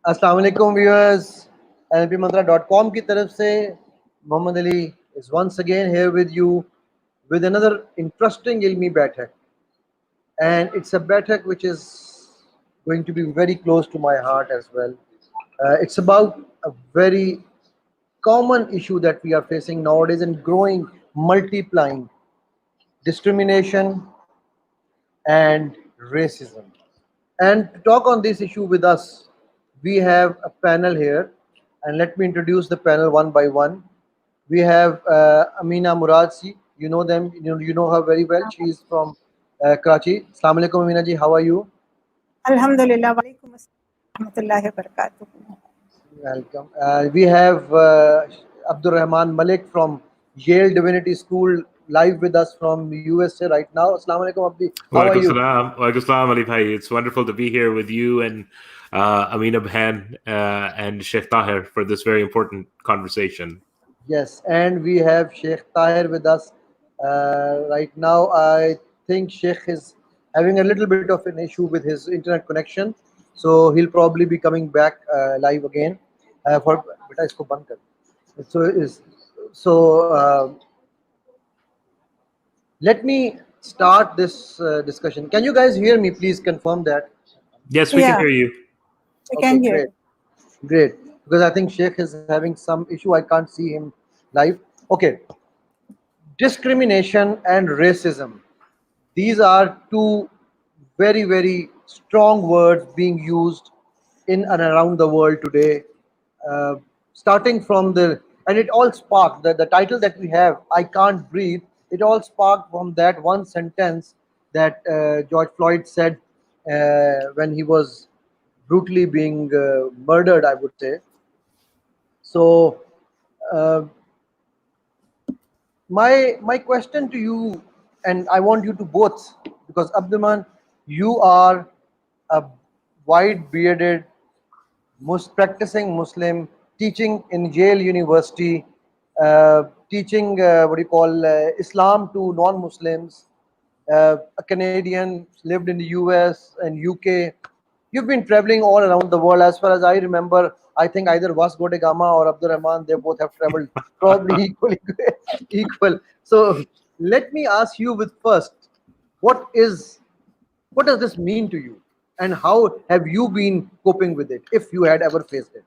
अस्सलाम वालेकुम viewers, NLPMantra.com की तरफ से Muhammad Ali is once again here with you with another interesting ilmi बैठक, and it's a बैठक which is going to be very close to my heart as well. It's about a very common issue that we are facing nowadays and growing, multiplying: discrimination and racism. And to talk on this issue with us, we have a panel here, and let me introduce the panel one by one. We have Amina Murad. You know them. You know her very well. She is from Karachi. Assalamu alaikum, Amina ji. How are you? Alhamdulillah. Wa alaikum assalam wa rahmatullahi wa barakatuh. Welcome. We have Abdul-Rehman Malik from Yale Divinity School live with us from USA right now. Assalamu alaikum, Abdi. How are you? Walaikum salam, Ali Bhai. It's wonderful to be here with you and Amina Bhan and Sheikh Tahir for this very important conversation. Yes, and we have Sheikh Tahir with us right now. I think Sheikh is having a little bit of an issue with his internet connection, so he'll probably be coming back live again. For beta isko band kar. Let me start this discussion. Can you guys hear me? Please confirm that. Yes, we can hear you. I can hear. Great. Because I think Sheikh is having some issue. I can't see him live. Okay. Discrimination and racism. These are two very, very strong words being used in and around the world today. Starting from and it all sparked, the title that we have, I Can't Breathe, it all sparked from that one sentence that George Floyd said when he was brutally being murdered, I would say. So my question to you, and I want you to both, because Abdul-Rehman, you are a white bearded practicing Muslim teaching in Yale University, teaching Islam to non-Muslims, a Canadian, lived in the US and UK. You've been traveling all around the world. As far as I remember, I think either Vasco da Gama or Abdul-Rehman, they both have traveled probably equal. So let me ask you with first, what does this mean to you? And how have you been coping with it, if you had ever faced it?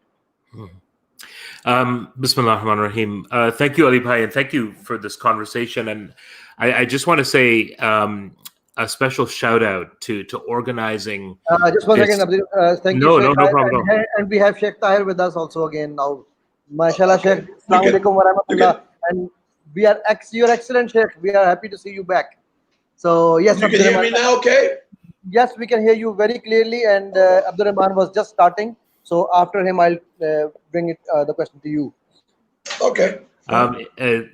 Bismillah ar-Rahman ar-Rahim. Thank you, Ali Bhai, and thank you for this conversation. And I just want to say a special shout out to organizing. Just one second, Abdul. Thank you. No problem. And we have Sheikh Tahir with us also again now. MashaAllah, Sheikh. Assalamu alaikum wa rahmatullah. And you're excellent, Sheikh. We are happy to see you back. So yes, you can hear me now, okay? Yes, we can hear you very clearly, and Abdul-Rehman was just starting. So after him, I'll bring the question to you. Okay.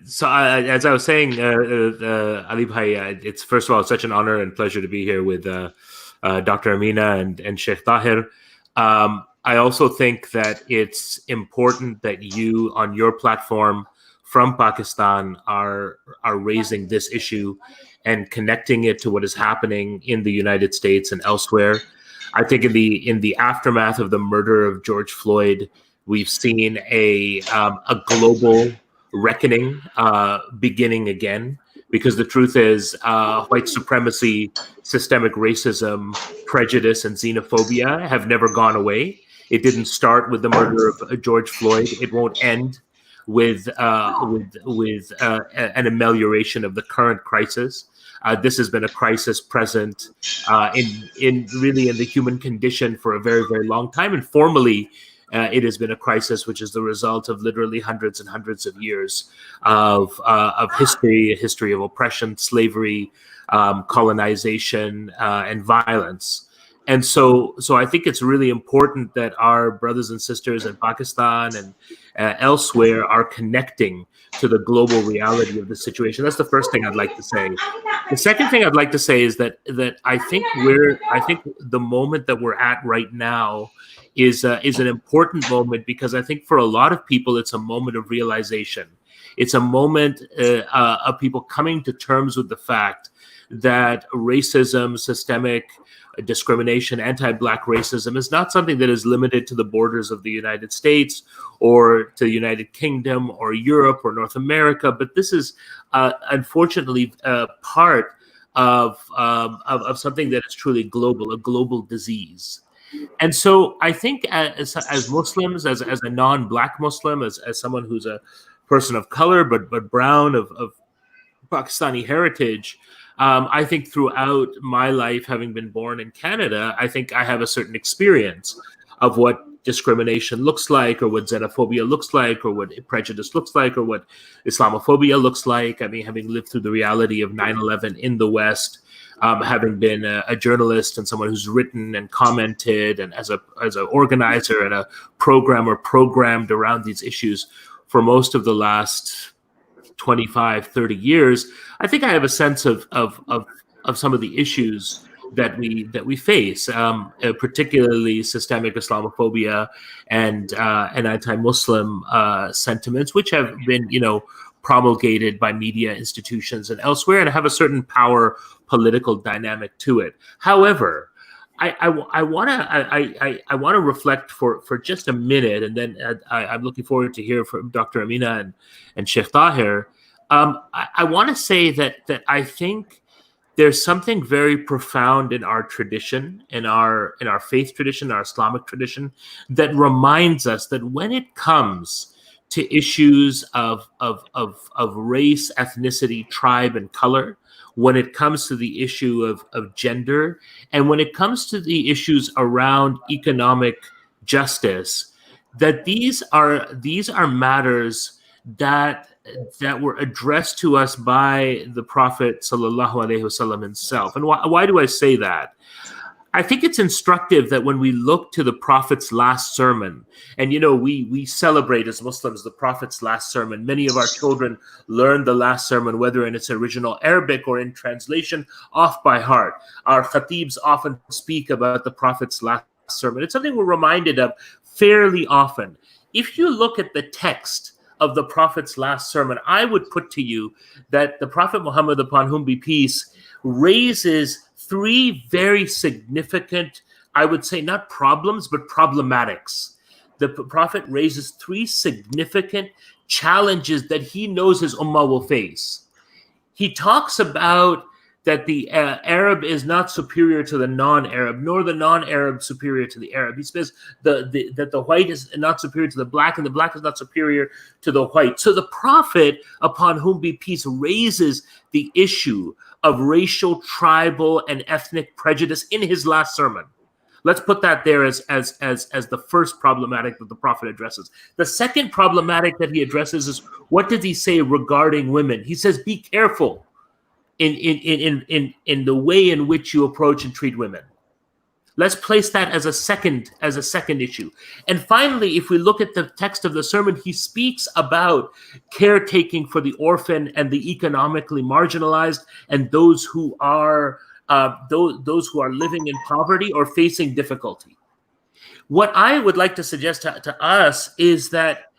So as I was saying, Ali Bhai, it's first of all such an honor and pleasure to be here with Dr. Amina and Sheikh Tahir. I also think that it's important that you, on your platform from Pakistan, are raising this issue and connecting it to what is happening in the United States and elsewhere. I think in the aftermath of the murder of George Floyd, we've seen a global reckoning beginning again, because the truth is white supremacy, systemic racism, prejudice, and xenophobia have never gone away. It didn't start with the murder of George Floyd. It won't end with an amelioration of the current crisis. This has been a crisis present in the human condition for a very, very long time. And formally, it has been a crisis which is the result of literally hundreds and hundreds of years of history, a history of oppression, slavery, colonization, and violence. And so I think it's really important that our brothers and sisters in Pakistan and elsewhere are connecting to the global reality of the situation. That's the first thing I'd like to say. The second thing I'd like to say is that I think the moment that we're at right now is an important moment, because I think for a lot of people it's a moment of realization. It's a moment of people coming to terms with the fact that racism, systemic discrimination, anti-Black racism is not something that is limited to the borders of the United States or to the United Kingdom or Europe or North America, but this is unfortunately part of something that is truly global, a global disease. And so I think as Muslims, as a non-Black Muslim, as someone who's a person of color but brown, of Pakistani heritage, I think throughout my life, having been born in Canada, I think I have a certain experience of what discrimination looks like, or what xenophobia looks like, or what prejudice looks like, or what Islamophobia looks like. I mean, having lived through the reality of 9/11 in the West, having been a journalist and someone who's written and commented, and as an organizer and a programmer programmed around these issues for most of the last 25, 30 years, I think I have a sense of some of the issues that we face, particularly systemic Islamophobia and anti-Muslim sentiments, which have been, promulgated by media institutions and elsewhere, and have a certain power political dynamic to it. However, I want to reflect for just a minute, and then I'm looking forward to hear from Dr. Amina and Sheikh Tahir. I want to say that I think there's something very profound in our tradition, in our faith tradition, our Islamic tradition, that reminds us that when it comes to issues of race, ethnicity, tribe, and color, when it comes to the issue of gender, and when it comes to the issues around economic justice, that these are matters that were addressed to us by the Prophet sallallahu alaihi wasallam himself. And why do I say that? I think it's instructive that when we look to the Prophet's last sermon, and we celebrate as Muslims the Prophet's last sermon. Many of our children learn the last sermon, whether in its original Arabic or in translation, off by heart. Our khatibs often speak about the Prophet's last sermon. It's something we're reminded of fairly often. If you look at the text of the Prophet's last sermon, I would put to you that the Prophet Muhammad, upon whom be peace, raises three very significant, I would say not problems, but problematics. The Prophet raises three significant challenges that he knows his ummah will face. He talks about that the Arab is not superior to the non-Arab, nor the non-Arab superior to the Arab. He says that the white is not superior to the black, and the black is not superior to the white. So the Prophet, upon whom be peace, raises the issue of racial, tribal, and ethnic prejudice in his last sermon. Let's put that there as the first problematic that the Prophet addresses. The second problematic that he addresses is, what did he say regarding women? He says, be careful in the way in which you approach and treat women. Let's place that as a second issue. And finally, if we look at the text of the sermon, he speaks about caretaking for the orphan and the economically marginalized, and those who are living in poverty or facing difficulty. What I would like to suggest to us is that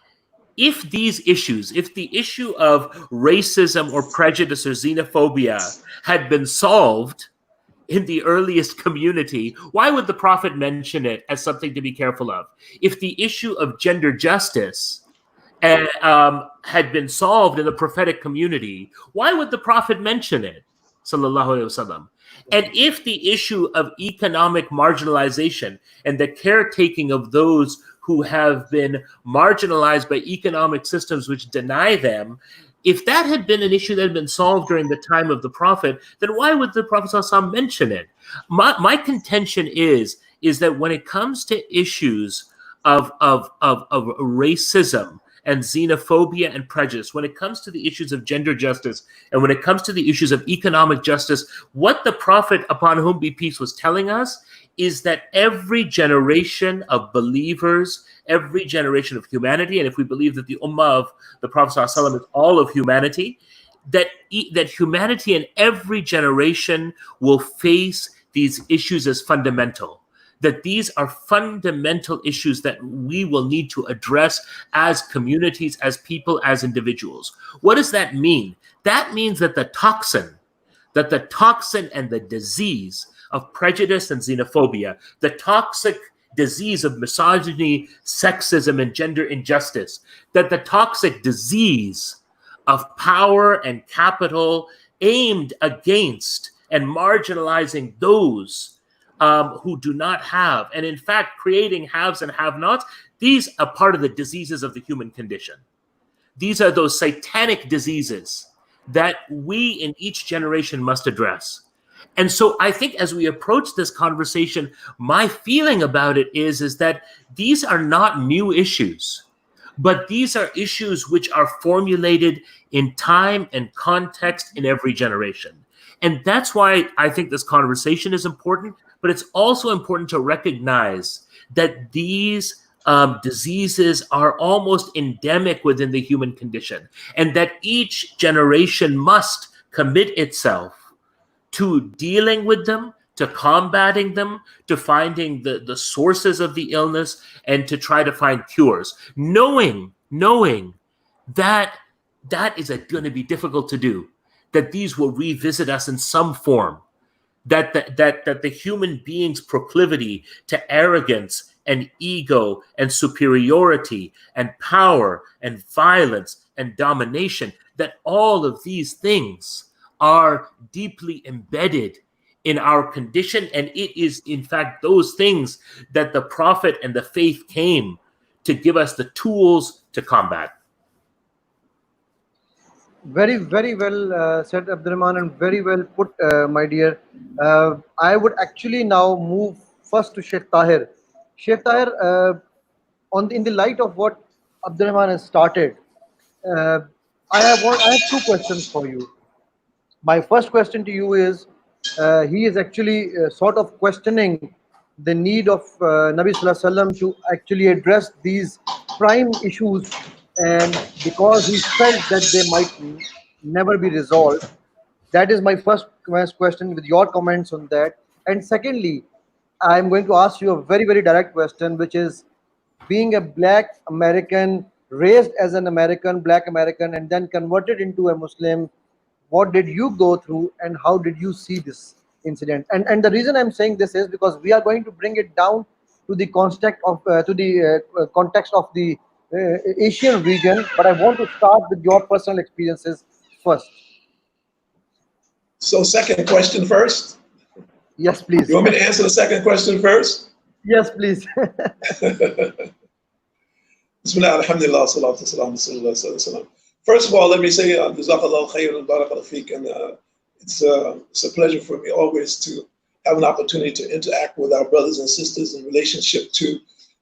if the issue of racism or prejudice or xenophobia had been solved in the earliest community, why would the Prophet mention it as something to be careful of? If the issue of gender justice had been solved in the prophetic community, why would the Prophet mention it? Sallallahu Alaihi Wasallam. And if the issue of economic marginalization and the caretaking of those who have been marginalized by economic systems which deny them, if that had been an issue that had been solved during the time of the Prophet, then why would the Prophet ﷺ mention it? My contention is that when it comes to issues of racism and xenophobia and prejudice, when it comes to the issues of gender justice, and when it comes to the issues of economic justice, what the Prophet, upon whom be peace, was telling us is that every generation of believers, every generation of humanity, and if we believe that the ummah of the Prophet ﷺ is all of humanity, that humanity in every generation will face these issues as fundamental, that these are fundamental issues that we will need to address as communities, as people, as individuals. What does that mean? That means that the toxin that the toxin and the disease of prejudice and xenophobia, the toxic disease of misogyny, sexism, and gender injustice, that the toxic disease of power and capital aimed against and marginalizing those who do not have, and in fact creating haves and have-nots, these are part of the diseases of the human condition. These are those satanic diseases that we in each generation must address. And so I think as we approach this conversation, my feeling about it is that these are not new issues, but these are issues which are formulated in time and context in every generation. And that's why I think this conversation is important, but it's also important to recognize that these diseases are almost endemic within the human condition, and that each generation must commit itself to dealing with them, to combating them, to finding the sources of the illness, and to try to find cures, knowing that that is going to be difficult to do, that these will revisit us in some form, that the human being's proclivity to arrogance and ego and superiority and power and violence and domination, that all of these things are deeply embedded in our condition. And it is, in fact, those things that the Prophet and the faith came to give us the tools to combat. Very, very well said, Abdul-Rehman, and very well put, my dear. I would actually now move first to Sheikh Tahir. Sheikh Tahir, in the light of what Abdul-Rehman has started, I have two questions for you. My first question to you is, he is actually sort of questioning the need of Nabi Sallallahu Alaihi Wasallam to actually address these prime issues, and because he felt that they might never be resolved. That is my first question, with your comments on that. And secondly, I'm going to ask you a very, very direct question, which is, being a Black American, raised as an American, Black American, and then converted into a Muslim, what did you go through and how did you see this incident? And the reason I'm saying this is because we are going to bring it down to the context of the Asian region, but I want to start with your personal experiences first. So second question first? Yes, please. You want me to answer the second question first? Yes, please. Bismillah, alhamdulillah, salatu wasalam, sallallahu. First of all, let me say, jazakallahu khairan, barakallahu feek, and it's a pleasure for me always to have an opportunity to interact with our brothers and sisters in relationship to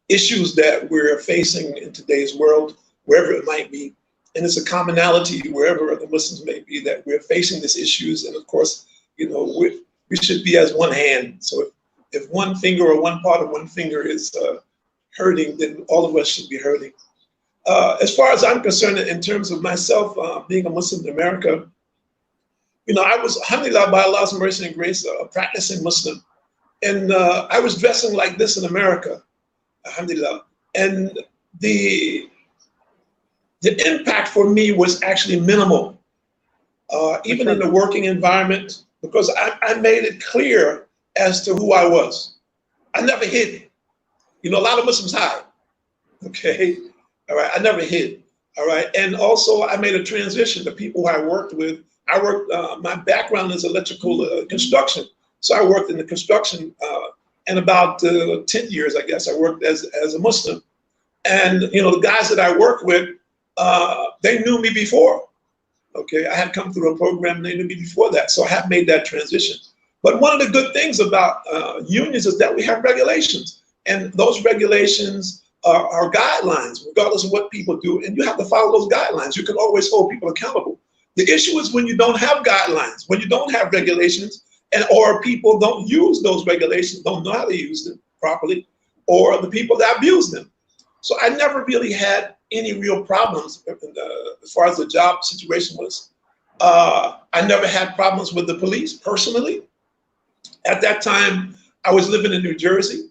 issues that we're facing in today's world, wherever it might be. And it's a commonality wherever the Muslims may be, that we're facing these issues. And of course, you know, we should be as one hand. So if one finger or one part of one finger is hurting, then all of us should be hurting. As far as I'm concerned, in terms of myself being a Muslim in America, you know, I was, alhamdulillah, by Allah's mercy and grace, a practicing Muslim. And I was dressing like this in America, alhamdulillah. And the impact for me was actually minimal, even in the working environment, because I made it clear as to who I was. I never hid. You know, a lot of Muslims hide, okay? All right, I never hid, all right? And also I made a transition. The people who I worked with, my background is electrical construction. So I worked in the construction, and about 10 years, I guess, I worked as a Muslim. And, you know, the guys that I worked with, they knew me before, okay? I had come through a program, and they knew me before that. So I have made that transition. But one of the good things about unions is that we have regulations. And those regulations are guidelines, regardless of what people do. And you have to follow those guidelines. You can always hold people accountable. The issue is when you don't have guidelines, when you don't have regulations, or people don't use those regulations, don't know how to use them properly, or the people that abuse them. So I never really had any real problems as far as the job situation was. I never had problems with the police personally. At that time, I was living in New Jersey.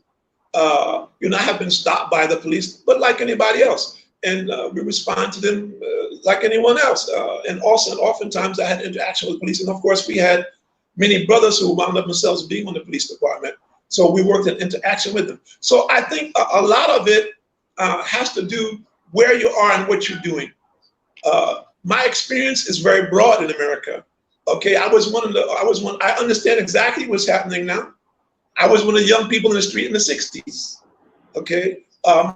You know, I have been stopped by the police, but like anybody else. And we respond to them like anyone else. And also, oftentimes I had interaction with police. And of course, we had many brothers who wound up themselves being on the police department. So we worked in interaction with them. So I think a lot of it has to do where you are and what you're doing. My experience is very broad in America. Okay, I understand exactly what's happening now. I was one of the young people in the street in the 60s. Okay,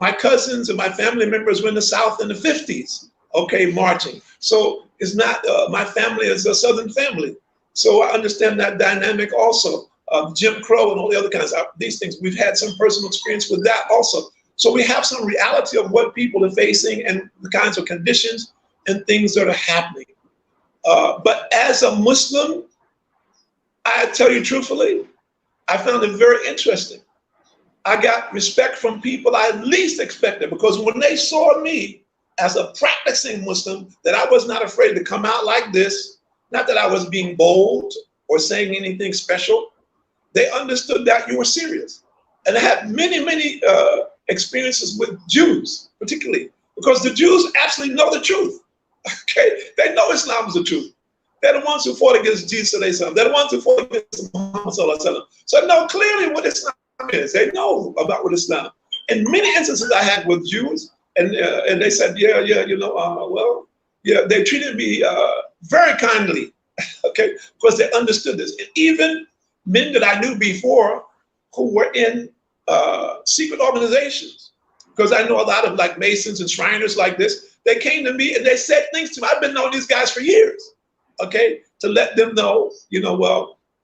my cousins and my family members were in the South in the 50s. Okay, marching. So it's not, my family is a Southern family. So I understand that dynamic also. Jim Crow and all the other kinds of these things. We've had some personal experience with that also. So we have some reality of what people are facing and the kinds of conditions and things that are happening. But as a Muslim, I tell you truthfully, I found it very interesting. I got respect from people I least expected, because when they saw me as a practicing Muslim, that I was not afraid to come out like this, not that I was being bold or saying anything special, they understood that you were serious. And I had many, many experiences with Jews, particularly, because the Jews actually know the truth. Okay, they know Islam is the truth. They're the ones who fought against Jesus. They're the ones who fought against Muhammad. So they know clearly what Islam is. They know about what Islam. In many instances I had with Jews, and they said, yeah, they treated me very kindly, okay, because they understood this. And even men that I knew before who were in secret organizations, because I know a lot of like Masons and Shriners like this, they came to me and they said things to me. I've been knowing these guys for years, okay, to let them know,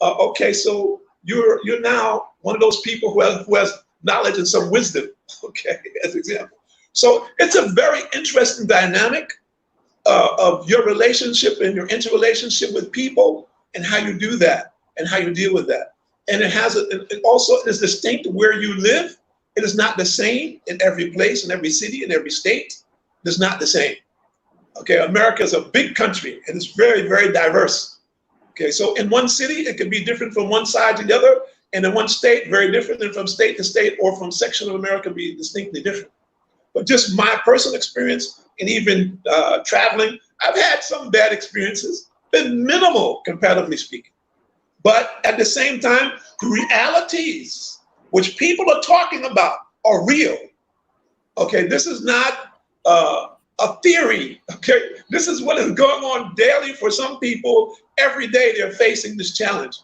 okay, so you're now one of those people who has knowledge and some wisdom, okay, as an example. So it's a very interesting dynamic of your relationship and your interrelationship with people and how you do that and how you deal with that. And it also is distinct where you live. It is not the same in every place, in every city, in every state. It's not the same. Okay, America is a big country and it's very, very diverse. Okay, so in one city, it could be different from one side to the other, and in one state, very different, and from state to state or from section of America be distinctly different. But just my personal experience and even traveling, I've had some bad experiences, been minimal comparatively speaking. But at the same time, realities which people are talking about are real. Okay, this is not a theory. Okay, this is what is going on daily for some people. Every day they're facing this challenge.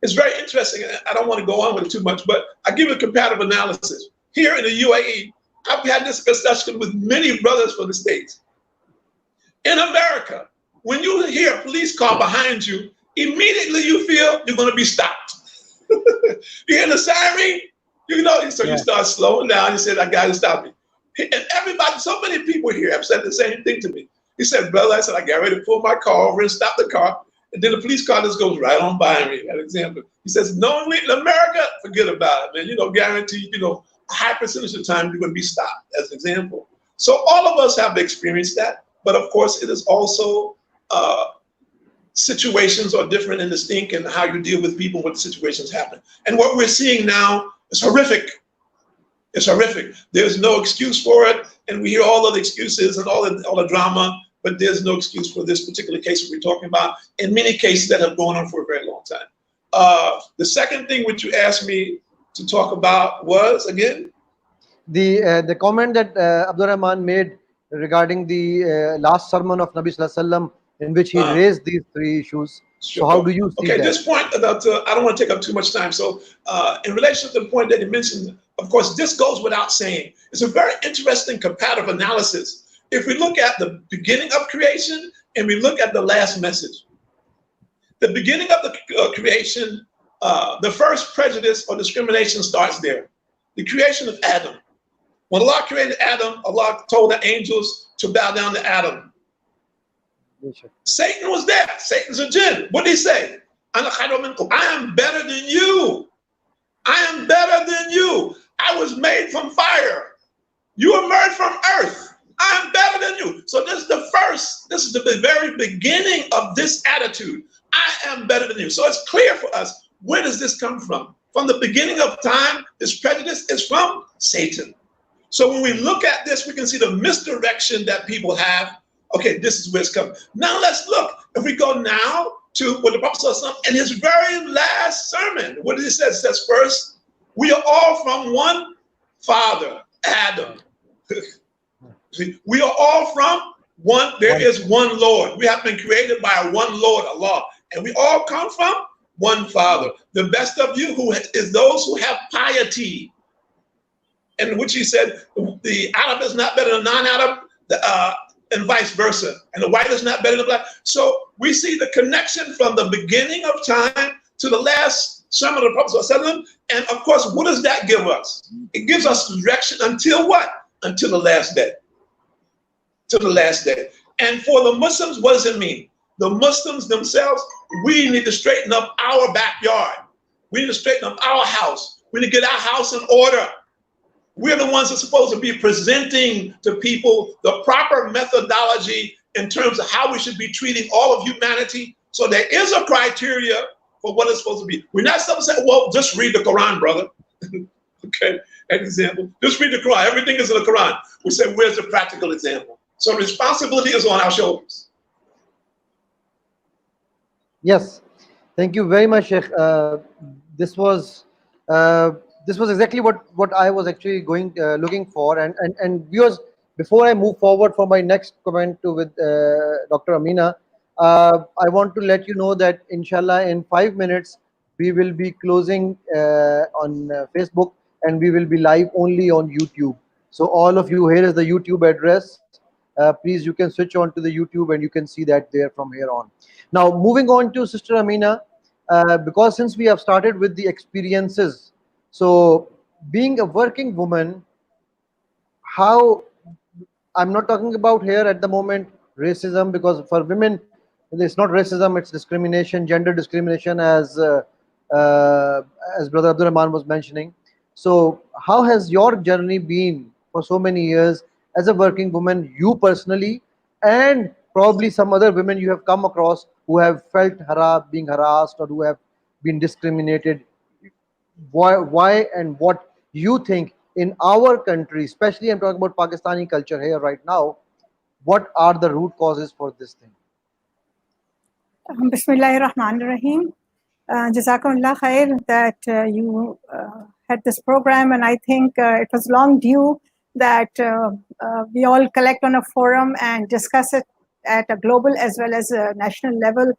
It's very interesting. I don't want to go on with it too much, but I give you a comparative analysis. Here in the UAE, I've had this discussion with many brothers from the States. In America, when you hear a police car behind you, immediately you feel you're going to be stopped. You hear the siren, so you start slowing down. You say, I got to stop me. And everybody, so many people here have said the same thing to me. He said, brother, I said, I got ready to pull my car over and stop the car. And then the police car just goes right on by me, that example. He says, knowingly in America, forget about it, man. Guaranteed, a high percentage of the time you're going to be stopped, as an example. So all of us have experienced that. But of course, it is also situations are different and distinct in how you deal with people when situations happen. And what we're seeing now is horrific. It's horrific. There's no excuse for it. And we hear all of the excuses and all the drama, but there's no excuse for this particular case that we're talking about, in many cases that have gone on for a very long time. The second thing which you asked me to talk about was, again? The comment that Abdul-Rehman made regarding the last sermon of Nabi Sallallahu Alaihi Wasallam, in which he raised these three issues. Sure. So how do you see that? Okay, this point about, I don't want to take up too much time. So in relation to the point that you mentioned, of course, this goes without saying. It's a very interesting comparative analysis. If we look at the beginning of creation and we look at the last message, the beginning of the creation, the first prejudice or discrimination starts there. The creation of Adam. When Allah created Adam, Allah told the angels to bow down to Adam. Satan was there. Satan's a jinn. What did he say? I am better than you. I am better than you. I was made from fire. You emerged from earth. I am better than you. So this is the very beginning of this attitude. I am better than you. So it's clear for us, where does this come from? From the beginning of time, this prejudice is from Satan. So when we look at this, we can see the misdirection that people have. Okay, this is where it's coming. Now let's look. If we go now to what the Prophet said in his very last sermon. What did he say? It says, first, we are all from one father, Adam. We are all from one, there is one Lord. We have been created by one Lord, Allah. And we all come from one Father. The best of you is those who have piety. In which he said, the Arab is not better than non-Arab, and vice versa. And the white is not better than the black. So we see the connection from the beginning of time to the last sermon of the Prophet. And of course, what does that give us? It gives us direction until what? Until the last day. To the last day. And for the Muslims, what does it mean? The Muslims themselves, we need to straighten up our backyard. We need to straighten up our house. We need to get our house in order. We're the ones that are supposed to be presenting to people the proper methodology in terms of how we should be treating all of humanity. So there is a criteria for what it's supposed to be. We're not supposed to say, well, just read the Quran, brother. Okay, an example. Just read the Quran. Everything is in the Quran. We say, where's the practical example? So responsibility is on our shoulders. Yes, thank you very much, Sheikh. This was exactly what I was actually looking for. And viewers, before I move forward for my next comment with Dr. Amina, I want to let you know that inshallah in 5 minutes we will be closing on Facebook, and we will be live only on YouTube. So all of you, here is the YouTube address. Please, you can switch on to the YouTube and you can see that there from here on. Now, moving on to Sister Amina, because since we have started with the experiences, so being a working woman, how, I'm not talking about here at the moment racism, because for women, it's not racism, it's discrimination, gender discrimination, as Brother Abdul-Rehman was mentioning. So how has your journey been for so many years as a working woman, you personally, and probably some other women you have come across who have felt being harassed or who have been discriminated? Why and what you think in our country, especially I'm talking about Pakistani culture here right now, what are the root causes for this thing? Bismillahirrahmanirrahim. Jazakumullah khair that you had this program, and I think it was long due that we all collect on a forum and discuss it at a global as well as a national level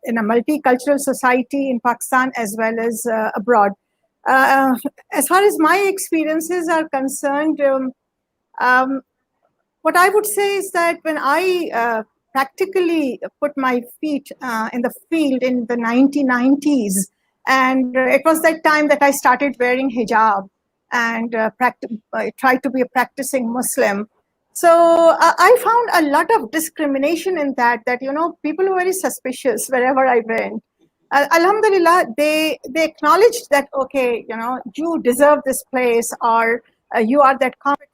in a multicultural society in Pakistan as well as abroad. As far as my experiences are concerned, what I would say is that when I practically put my feet in the field in the 1990s, and it was that time that I started wearing hijab and tried to be a practicing Muslim. So I found a lot of discrimination in that, people were very suspicious wherever I went. Alhamdulillah, they acknowledged that, okay, you deserve this place, or you are that competent.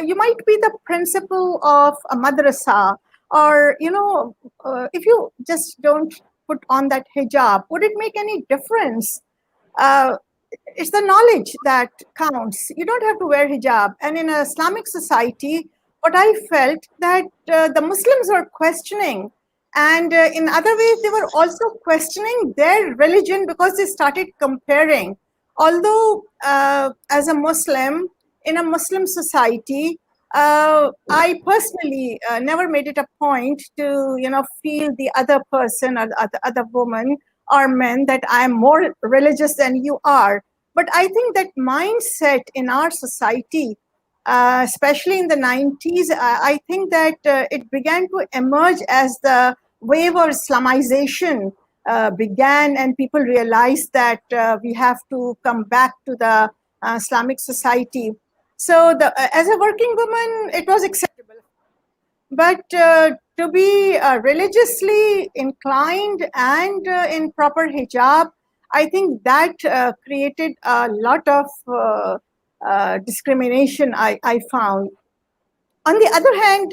You might be the principal of a madrasa, or, if you just don't put on that hijab, would it make any difference? It's the knowledge that counts. You don't have to wear hijab. And in an Islamic society, what I felt that the Muslims were questioning, and in other ways, they were also questioning their religion because they started comparing. Although as a Muslim, in a Muslim society, I personally never made it a point to, feel the other person or the other woman or men that I'm more religious than you are. But I think that mindset in our society, especially in the 90s, I think that it began to emerge as the wave of Islamization began, and people realized that we have to come back to the Islamic society. So as a working woman, it was acceptable. But to be religiously inclined and in proper hijab, I think that created a lot of discrimination I found. On the other hand,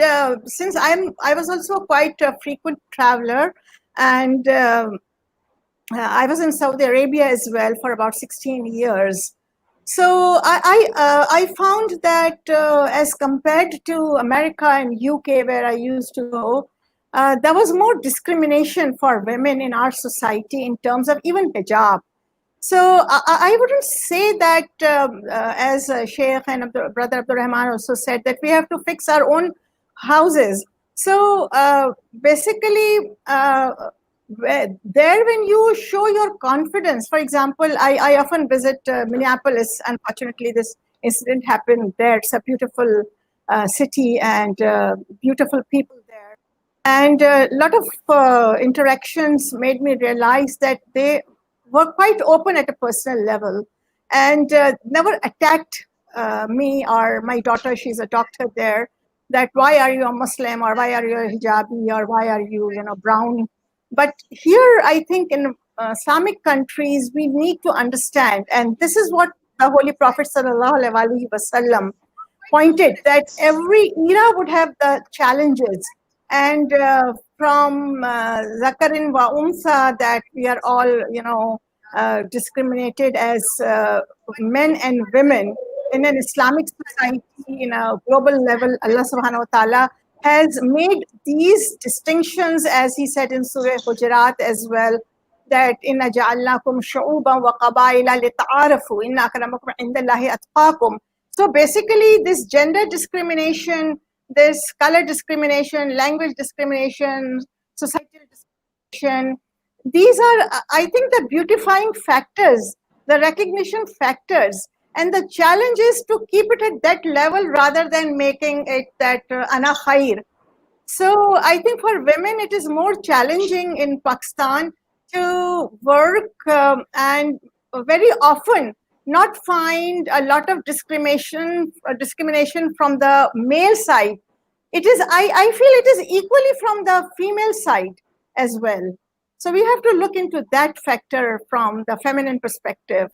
since I was also quite a frequent traveler, and I was in Saudi Arabia as well for about 16 years. So I found that as compared to America and UK, where I used to go, there was more discrimination for women in our society in terms of even hijab. So I wouldn't say that, as Sheikh and Brother Abdul-Rehman also said, that we have to fix our own houses. So basically, there when you show your confidence, for example, I often visit Minneapolis. Unfortunately, this incident happened there. It's a beautiful city and beautiful people there. And a lot of interactions made me realize that they were quite open at a personal level and never attacked me or my daughter. She's a doctor there. That why are you a Muslim, or why are you a hijabi, or why are you, brown? But here, I think in Islamic countries, we need to understand, and this is what the Holy Prophet ﷺ pointed, that every era would have the challenges. And from Zakarin wa Unsa, that we are all, discriminated as men and women in an Islamic society, in a global level. Allah subhanahu wa ta'ala has made these distinctions, as he said in Surah Hujurat as well, that inna ja'alnakum shu'uban wa qabaila lita'arafu inna akramakum indallahi atqakum. So basically, this gender discrimination, this color discrimination, language discrimination, societal discrimination, these are, I think, the beautifying factors, the recognition factors. And the challenge is to keep it at that level rather than making it that ana khair. So I think for women, it is more challenging in Pakistan to work and very often not find a lot of discrimination from the male side. It is, I feel it is equally from the female side as well. So we have to look into that factor from the feminine perspective.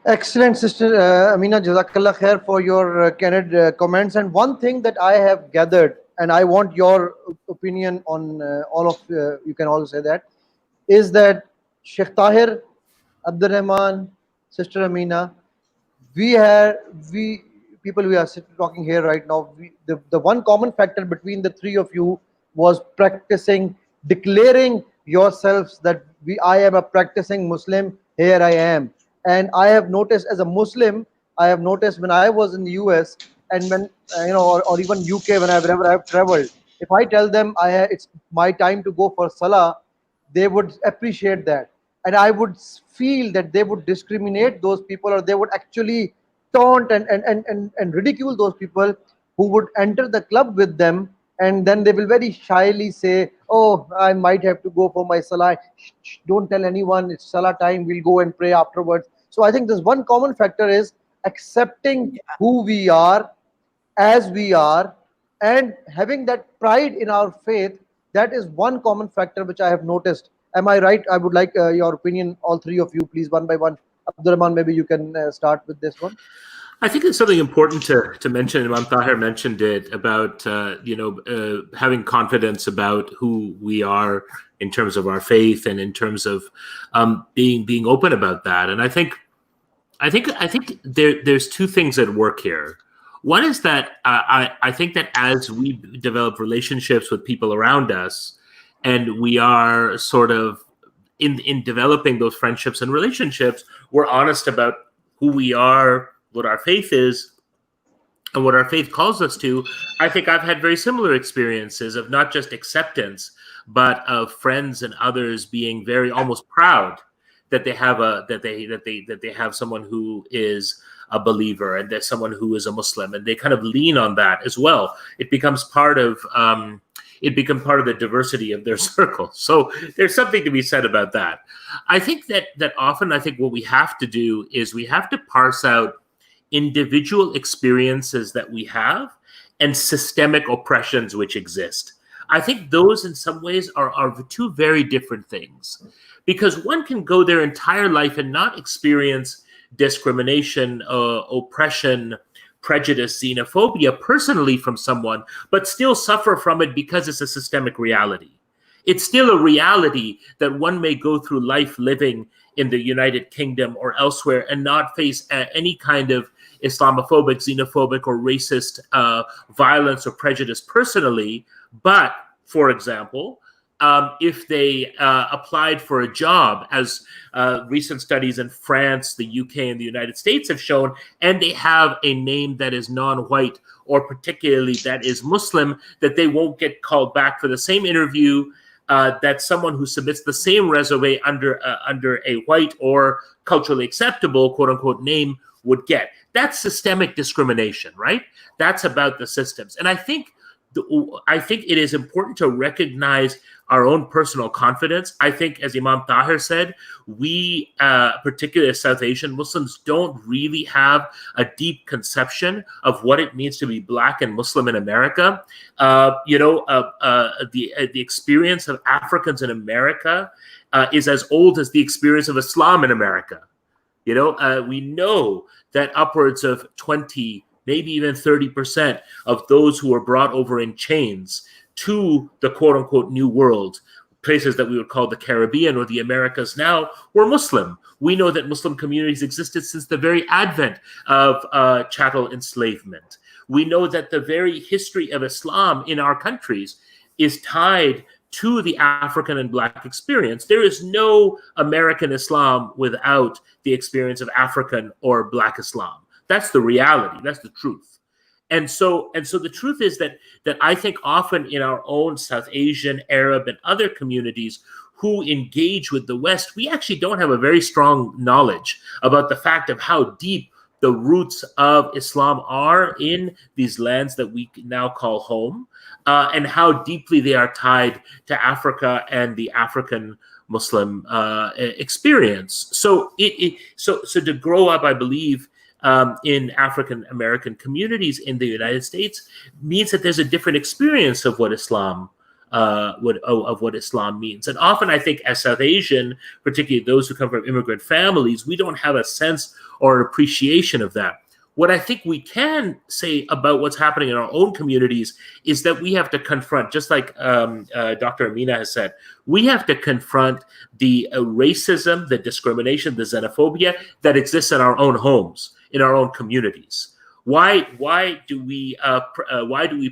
Excellent, Sister Amina. Jazakallah khair for your candid comments. And one thing that I have gathered, and I want your opinion on all of you can also say that, is that Sheikh Tahir, Abdul-Rehman, Sister Amina, we people we are talking here right now, the one common factor between the three of you was practicing, declaring yourselves that I am a practicing Muslim, here I am. And I have noticed as a Muslim, I have noticed when I was in the US and when, or even UK, whenever I have traveled, if I tell them it's my time to go for Salah, they would appreciate that. And I would feel that they would discriminate those people, or they would actually taunt and ridicule those people who would enter the club with them, and then they will very shyly say, oh, I might have to go for my Salah. Shh, don't tell anyone, it's Salah time, we'll go and pray afterwards. So I think this one common factor is accepting who we are as we are and having that pride in our faith. That is one common factor which I have noticed. Am I right? I would like your opinion, all three of you, please, one by one. Abdul-Rehman, maybe you can start with this one. I think it's something important to mention. Imam Tahir mentioned it about having confidence about who we are in terms of our faith and in terms of being open about that. And I think there's two things at work here. One is that I think that as we develop relationships with people around us, and we are sort of in developing those friendships and relationships, we're honest about who we are, what our faith is, and what our faith calls us to. I think I've had very similar experiences of not just acceptance, but of friends and others being very almost proud that they have that they have someone who is a believer and there's someone who is a Muslim, and they kind of lean on that as well. It becomes part of the diversity of their circle. So there's something to be said about that. I think that often, I think what we have to do is we have to parse out individual experiences that we have and systemic oppressions which exist. I think those in some ways are two very different things, because one can go their entire life and not experience discrimination, oppression, prejudice, xenophobia personally from someone, but still suffer from it because it's a systemic reality. It's still a reality that one may go through life living in the United Kingdom or elsewhere and not face any kind of Islamophobic, xenophobic, or racist violence or prejudice personally, but for example, if they applied for a job, as recent studies in France, the UK, and the United States have shown, and they have a name that is non-white or particularly that is Muslim, that they won't get called back for the same interview that someone who submits the same resume under a white or culturally acceptable, quote unquote, name would get. That's systemic discrimination, right? That's about the systems. And I think it is important to recognize our own personal confidence. I think, as Imam Tahir said, we, particularly as South Asian Muslims, don't really have a deep conception of what it means to be Black and Muslim in America. The experience of Africans in America is as old as the experience of Islam in America. We know that upwards of 20, maybe even 30% of those who were brought over in chains to the quote-unquote New World, places that we would call the Caribbean or the Americas now, were Muslim. We know that Muslim communities existed since the very advent of chattel enslavement. We know that the very history of Islam in our countries is tied to the African and Black experience. There is no American Islam without the experience of African or Black Islam. That's the reality. That's the truth. And so the truth is that I think often in our own South Asian, Arab, and other communities who engage with the West, we actually don't have a very strong knowledge about the fact of how deep the roots of Islam are in these lands that we now call home, and how deeply they are tied to Africa and the African Muslim experience. So to grow up, I believe, in African American communities in the United States means that there's a different experience of what Islam means. And often I think as South Asian, particularly those who come from immigrant families, we don't have a sense or an appreciation of that. What I think we can say about what's happening in our own communities is that we have to confront, just like Dr. Amina has said, we have to confront the racism, the discrimination, the xenophobia that exists in our own homes, in our own communities. Why do we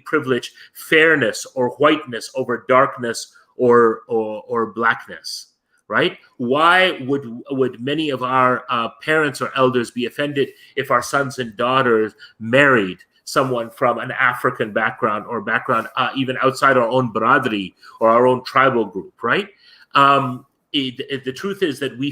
privilege fairness or whiteness over darkness or blackness? Right? Why would many of our parents or elders be offended if our sons and daughters married someone from an African background or background even outside our own Baradri or our own tribal group? Right? The truth is that we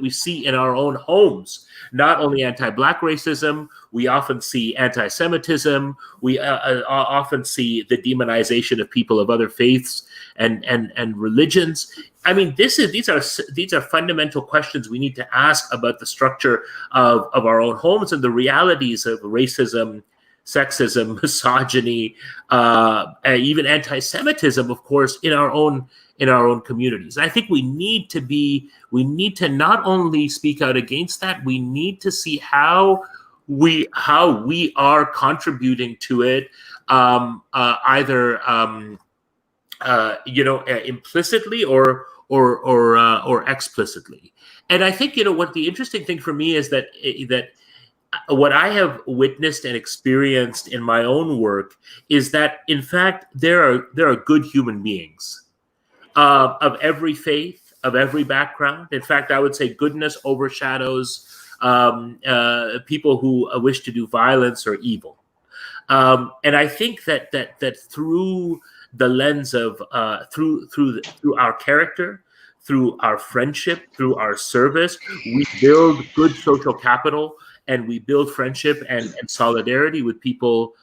see in our own homes not only anti-Black racism, we often see anti-Semitism, we often see the demonization of people of other faiths and religions. I mean, these are fundamental questions we need to ask about the structure of our own homes and the realities of racism, sexism, misogyny, even anti-Semitism, of course, in our own communities. I think we need to not only speak out against that, we need to see how we are contributing to it, either implicitly or explicitly. And I think what the interesting thing for me is that what I have witnessed and experienced in my own work is that in fact there are good human beings of every faith, of every background. In fact, I would say goodness overshadows people who wish to do violence or evil. And I think that through the lens of through our character, through our friendship, through our service, we build good social capital and we build friendship and solidarity with people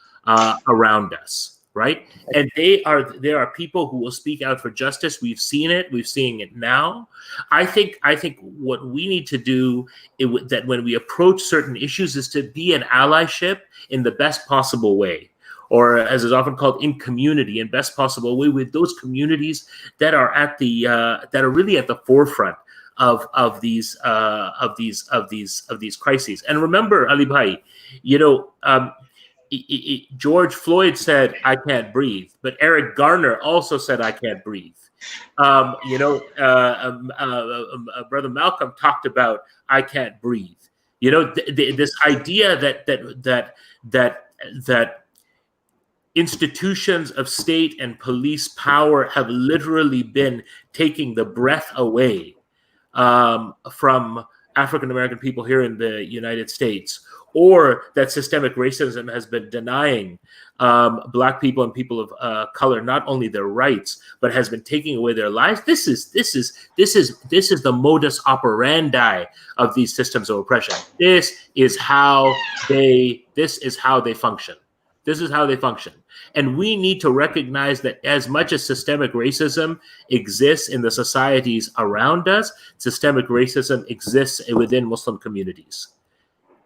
around us. Right. And there are people who will speak out for justice. We've seen it. We're seeing it now. I think what we need to do that when we approach certain issues is to be an allyship in the best possible way, or as is often called, in community, in best possible way with those communities that are at the that are really at the forefront of these crises. And remember, Ali Bhai, George Floyd said, "I can't breathe," but Eric Garner also said, "I can't breathe." Brother Malcolm talked about, "I can't breathe." This idea that institutions of state and police power have literally been taking the breath away from African American people here in the United States, or that systemic racism has been denying Black people and people of color not only their rights, but has been taking away their lives. This is the modus operandi of these systems of oppression. This is how they function. This is how they function. And we need to recognize that as much as systemic racism exists in the societies around us, systemic racism exists within Muslim communities.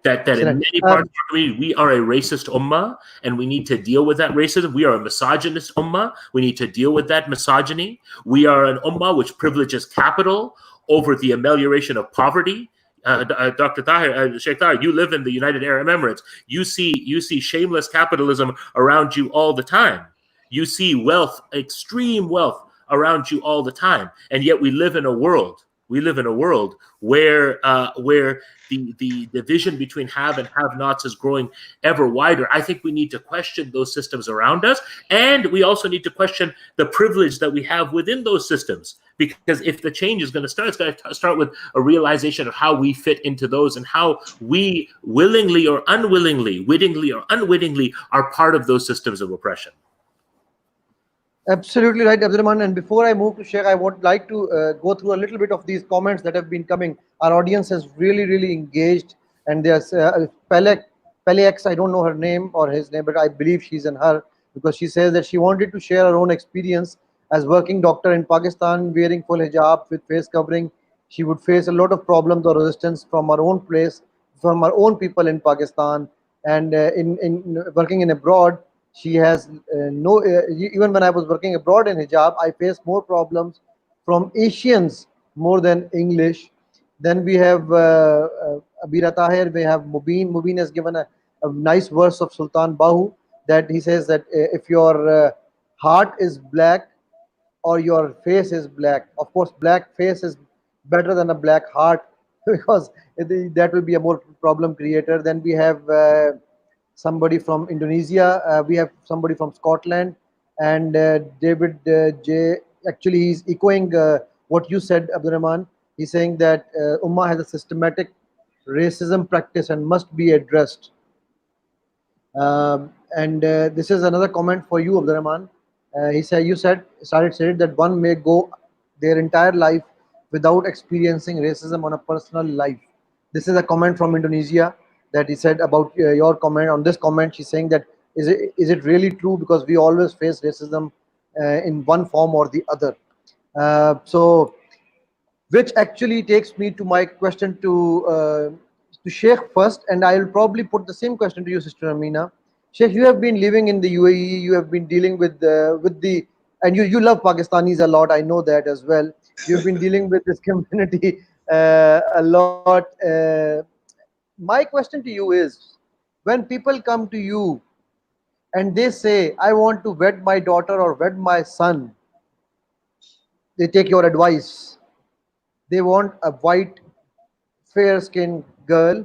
That in many parts of our community, we are a racist ummah, and we need to deal with that racism. We are a misogynist ummah. We need to deal with that misogyny. We are an ummah which privileges capital over the amelioration of poverty. Dr. Tahir, Sheikh Tahir, you live in the United Arab Emirates. You see shameless capitalism around you all the time. You see wealth, extreme wealth around you all the time. And yet we live in a world where the division between have and have-nots is growing ever wider. I think we need to question those systems around us, and we also need to question the privilege that we have within those systems. Because if the change is going to start, it's going to start with a realization of how we fit into those and how we willingly or unwillingly, wittingly or unwittingly, are part of those systems of oppression. Absolutely right, Abdul-Rehman. And before I move to Sheikh, I would like to go through a little bit of these comments that have been coming. Our audience has really engaged, and there's Pelex, I don't know her name or his name, but I believe she's in her, because she says that she wanted to share her own experience as working doctor in Pakistan, wearing full hijab with face covering. She would face a lot of problems or resistance from her own place, from her own people in Pakistan, and in working in abroad. She has even when I was working abroad in hijab, I faced more problems from Asians more than English. Then we have Abira Tahir, we have Mubin. Mubin has given a nice verse of Sultan Bahu, that he says that if your heart is black or your face is black, of course black face is better than a black heart, because that will be a more problem creator. Then we have somebody from Indonesia, we have somebody from Scotland, and David J. Actually, he's echoing what you said, Abdul-Rehman. He's saying that Ummah has a systematic racism practice and must be addressed. This is another comment for you, Abdul-Rehman. He said, you said that one may go their entire life without experiencing racism on a personal life. This is a comment from Indonesia that he said about your comment. On this comment, she's saying that is it really true, because we always face racism in one form or the other. So which actually takes me to my question to Sheikh first, and I will probably put the same question to you, Sister Amina. Sheikh, you have been living in the UAE, you have been dealing with the and you love Pakistanis a lot, I know that as well. You've been dealing with this community a lot. My question to you is, when people come to you and they say, I want to wed my daughter or wed my son, they take your advice. They want a white, fair-skinned girl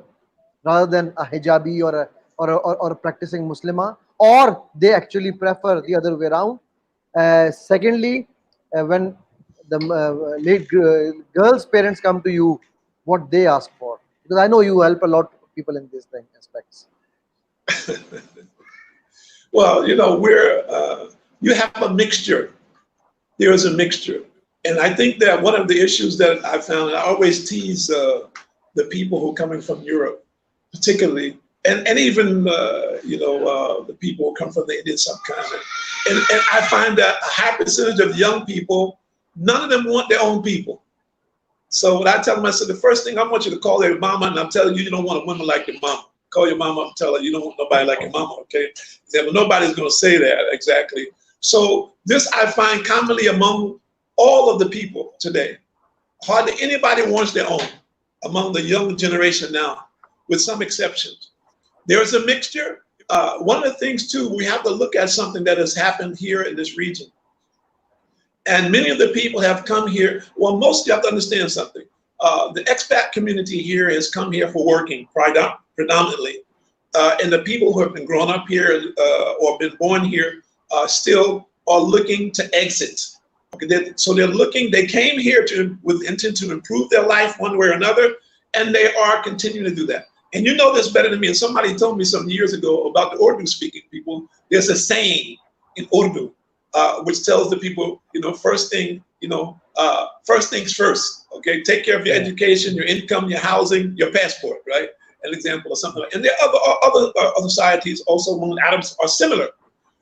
rather than a hijabi or a practicing Muslima, or they actually prefer the other way around. Secondly, when the girl's parents come to you, what they ask for? Because I know you help a lot of people in these aspects. Well, you have a mixture. There is a mixture. And I think that one of the issues that I found, and I always tease the people who are coming from Europe, particularly, and even the people who come from the Indian subcontinent, and I find that a high percentage of young people, none of them want their own people. So what I tell them, I said, the first thing I want you to call their mama, and I'm telling you, you don't want a woman like your mama. Call your mama and tell her you don't want nobody like your mama, okay? Well, nobody's going to say that exactly. So this I find commonly among all of the people today. Hardly anybody wants their own among the young generation now, with some exceptions. There's a mixture. One of the things too, we have to look at something that has happened here in this region. And many of the people have come here. Well, most you have to understand something. The expat community here has come here for working predominantly. and the people who have been grown up here or been born here still are looking to exit. Okay, so they're looking, they came here with intent to improve their life one way or another, and they are continuing to do that. And you know this better than me, and somebody told me some years ago about the Urdu speaking people. There's a saying in Urdu, which tells the people, first things first, okay? Take care of your education, your income, your housing, your passport, right? An example or something like that. And there are other societies also among Arabs are similar.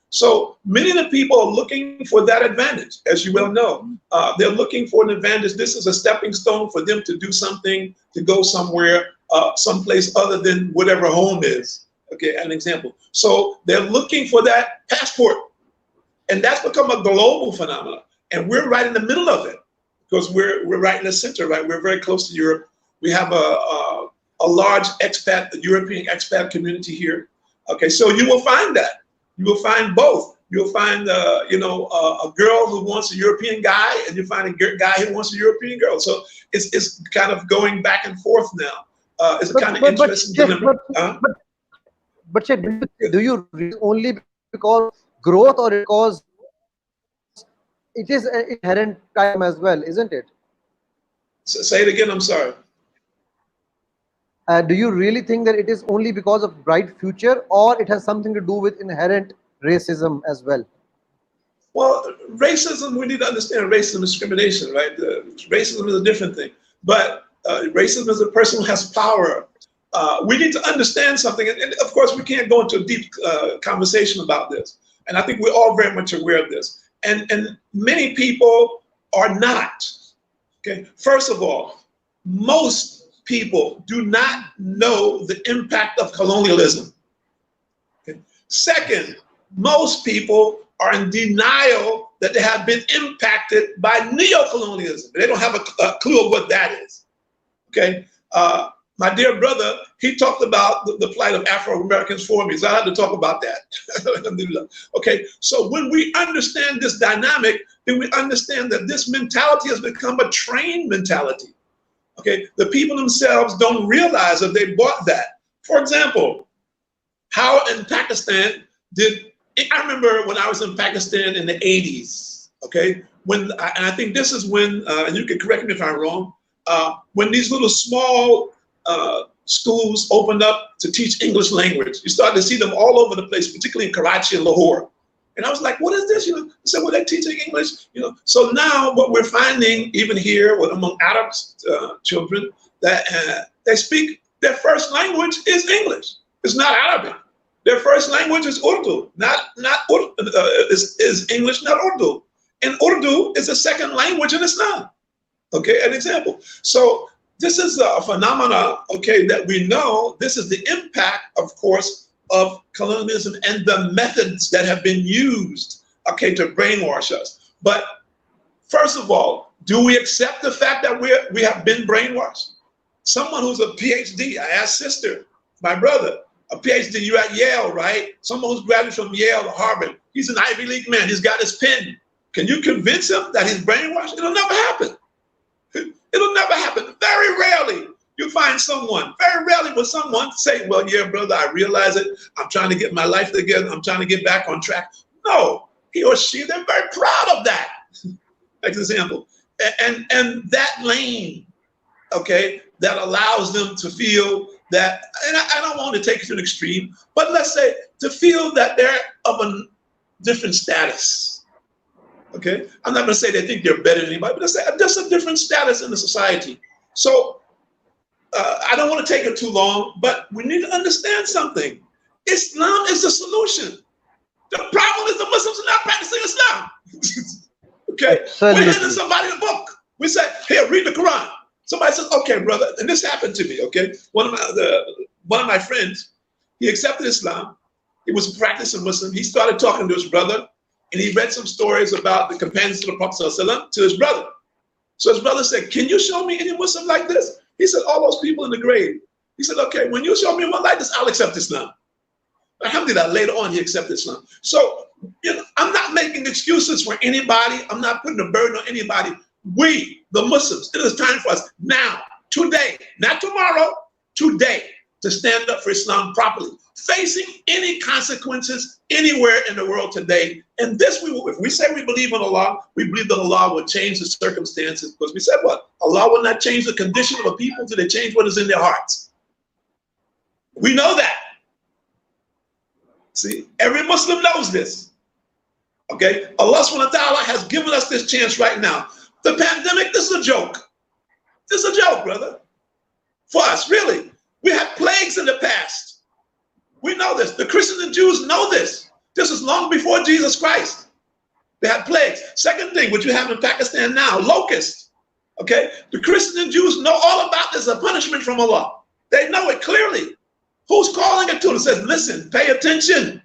So many of the people are looking for that advantage, as you well know. They're looking for an advantage. This is a stepping stone for them to do something, to go somewhere, someplace other than whatever home is. Okay, an example. So they're looking for that passport. And that's become a global phenomenon. And we're right in the middle of it because we're right in the center, right? We're very close to Europe. We have a large European expat community here. Okay, so you will find that. You will find both. You'll find, a girl who wants a European guy, and you find a guy who wants a European girl. So it's kind of going back and forth now. It's a kind of interesting dilemma. But do you read only because growth or because it is an inherent time as well, isn't it? So say it again, I'm sorry. Do you really think that it is only because of bright future, or it has something to do with inherent racism as well? Well, racism, we need to understand racism is discrimination, right? Racism is a different thing. But racism is a person who has power. We need to understand something. And of course, we can't go into a deep conversation about this. And I think we're all very much aware of this. And many people are not. Okay. First of all, most people do not know the impact of colonialism. Okay. Second, most people are in denial that they have been impacted by neo-colonialism. They don't have a clue of what that is. Okay. My dear brother, he talked about the plight of Afro-Americans for me, so I had to talk about that. Okay, so when we understand this dynamic, then we understand that this mentality has become a trained mentality. Okay, the people themselves don't realize that they bought that. For example, how in Pakistan I remember when I was in Pakistan in the 80s, okay, and I think this is when, and you can correct me if I'm wrong, when these little small schools opened up to teach English language. You started to see them all over the place, particularly in Karachi and Lahore. And I was like, what is this? I said, well, they're teaching English. So now what we're finding, even here among Arab children, that they speak, their first language is English. It's not Arabic. Their first language is Urdu, is English, not Urdu. And Urdu is a second language in Islam. Okay, an example. So this is a phenomena, okay, that we know. This is the impact, of course, of colonialism and the methods that have been used, okay, to brainwash us. But first of all, do we accept the fact that we have been brainwashed? Someone who's a PhD, I asked sister, my brother, a PhD, you're at Yale, right? Someone who's graduated from Yale or Harvard, he's an Ivy League man, he's got his pen. Can you convince him that he's brainwashed? It'll never happen. It'll never happen. Very rarely you find someone, very rarely will someone say, well, yeah, brother, I realize it. I'm trying to get my life together. I'm trying to get back on track. No, he or she, they're very proud of that. Like example. And that lane, okay, that allows them to feel that, and I don't want to take it to an extreme, but let's say to feel that they're of a different status. Okay, I'm not going to say they think they're better than anybody, but let's say just a different status in the society. So I don't want to take it too long, but we need to understand something. Islam is the solution. The problem is the Muslims are not practicing Islam. Okay, we're handing somebody a book. We say, here, read the Quran. Somebody says, okay, brother, and this happened to me. Okay, one of my friends, he accepted Islam. He was a practicing Muslim. He started talking to his brother. And he read some stories about the companions of the Prophet ﷺ to his brother. So his brother said, can you show me any Muslim like this? He said, all those people in the grave. He said, okay, when you show me one like this, I'll accept Islam. Alhamdulillah, later on, he accepted Islam. So, I'm not making excuses for anybody. I'm not putting a burden on anybody. We, the Muslims, it is time for us now, today, not tomorrow, today, to stand up for Islam properly. facing any consequences anywhere in the world today. And this, if we say we believe in Allah, we believe that Allah will change the circumstances, because we said what? Allah will not change the condition of a people until they change what is in their hearts. We know that. See, every Muslim knows this. Okay, Allah subhanahu wa ta'ala has given us this chance right now. The pandemic, this is a joke. This is a joke, brother. For us, really. We had plagues in the past. We know this. The Christians and Jews know this. This is long before Jesus Christ. They had plagues. Second thing, what you have in Pakistan now, locusts. Okay, the Christians and Jews know all about this, a punishment from Allah. They know it clearly. Who's calling it to them? It says, listen, pay attention.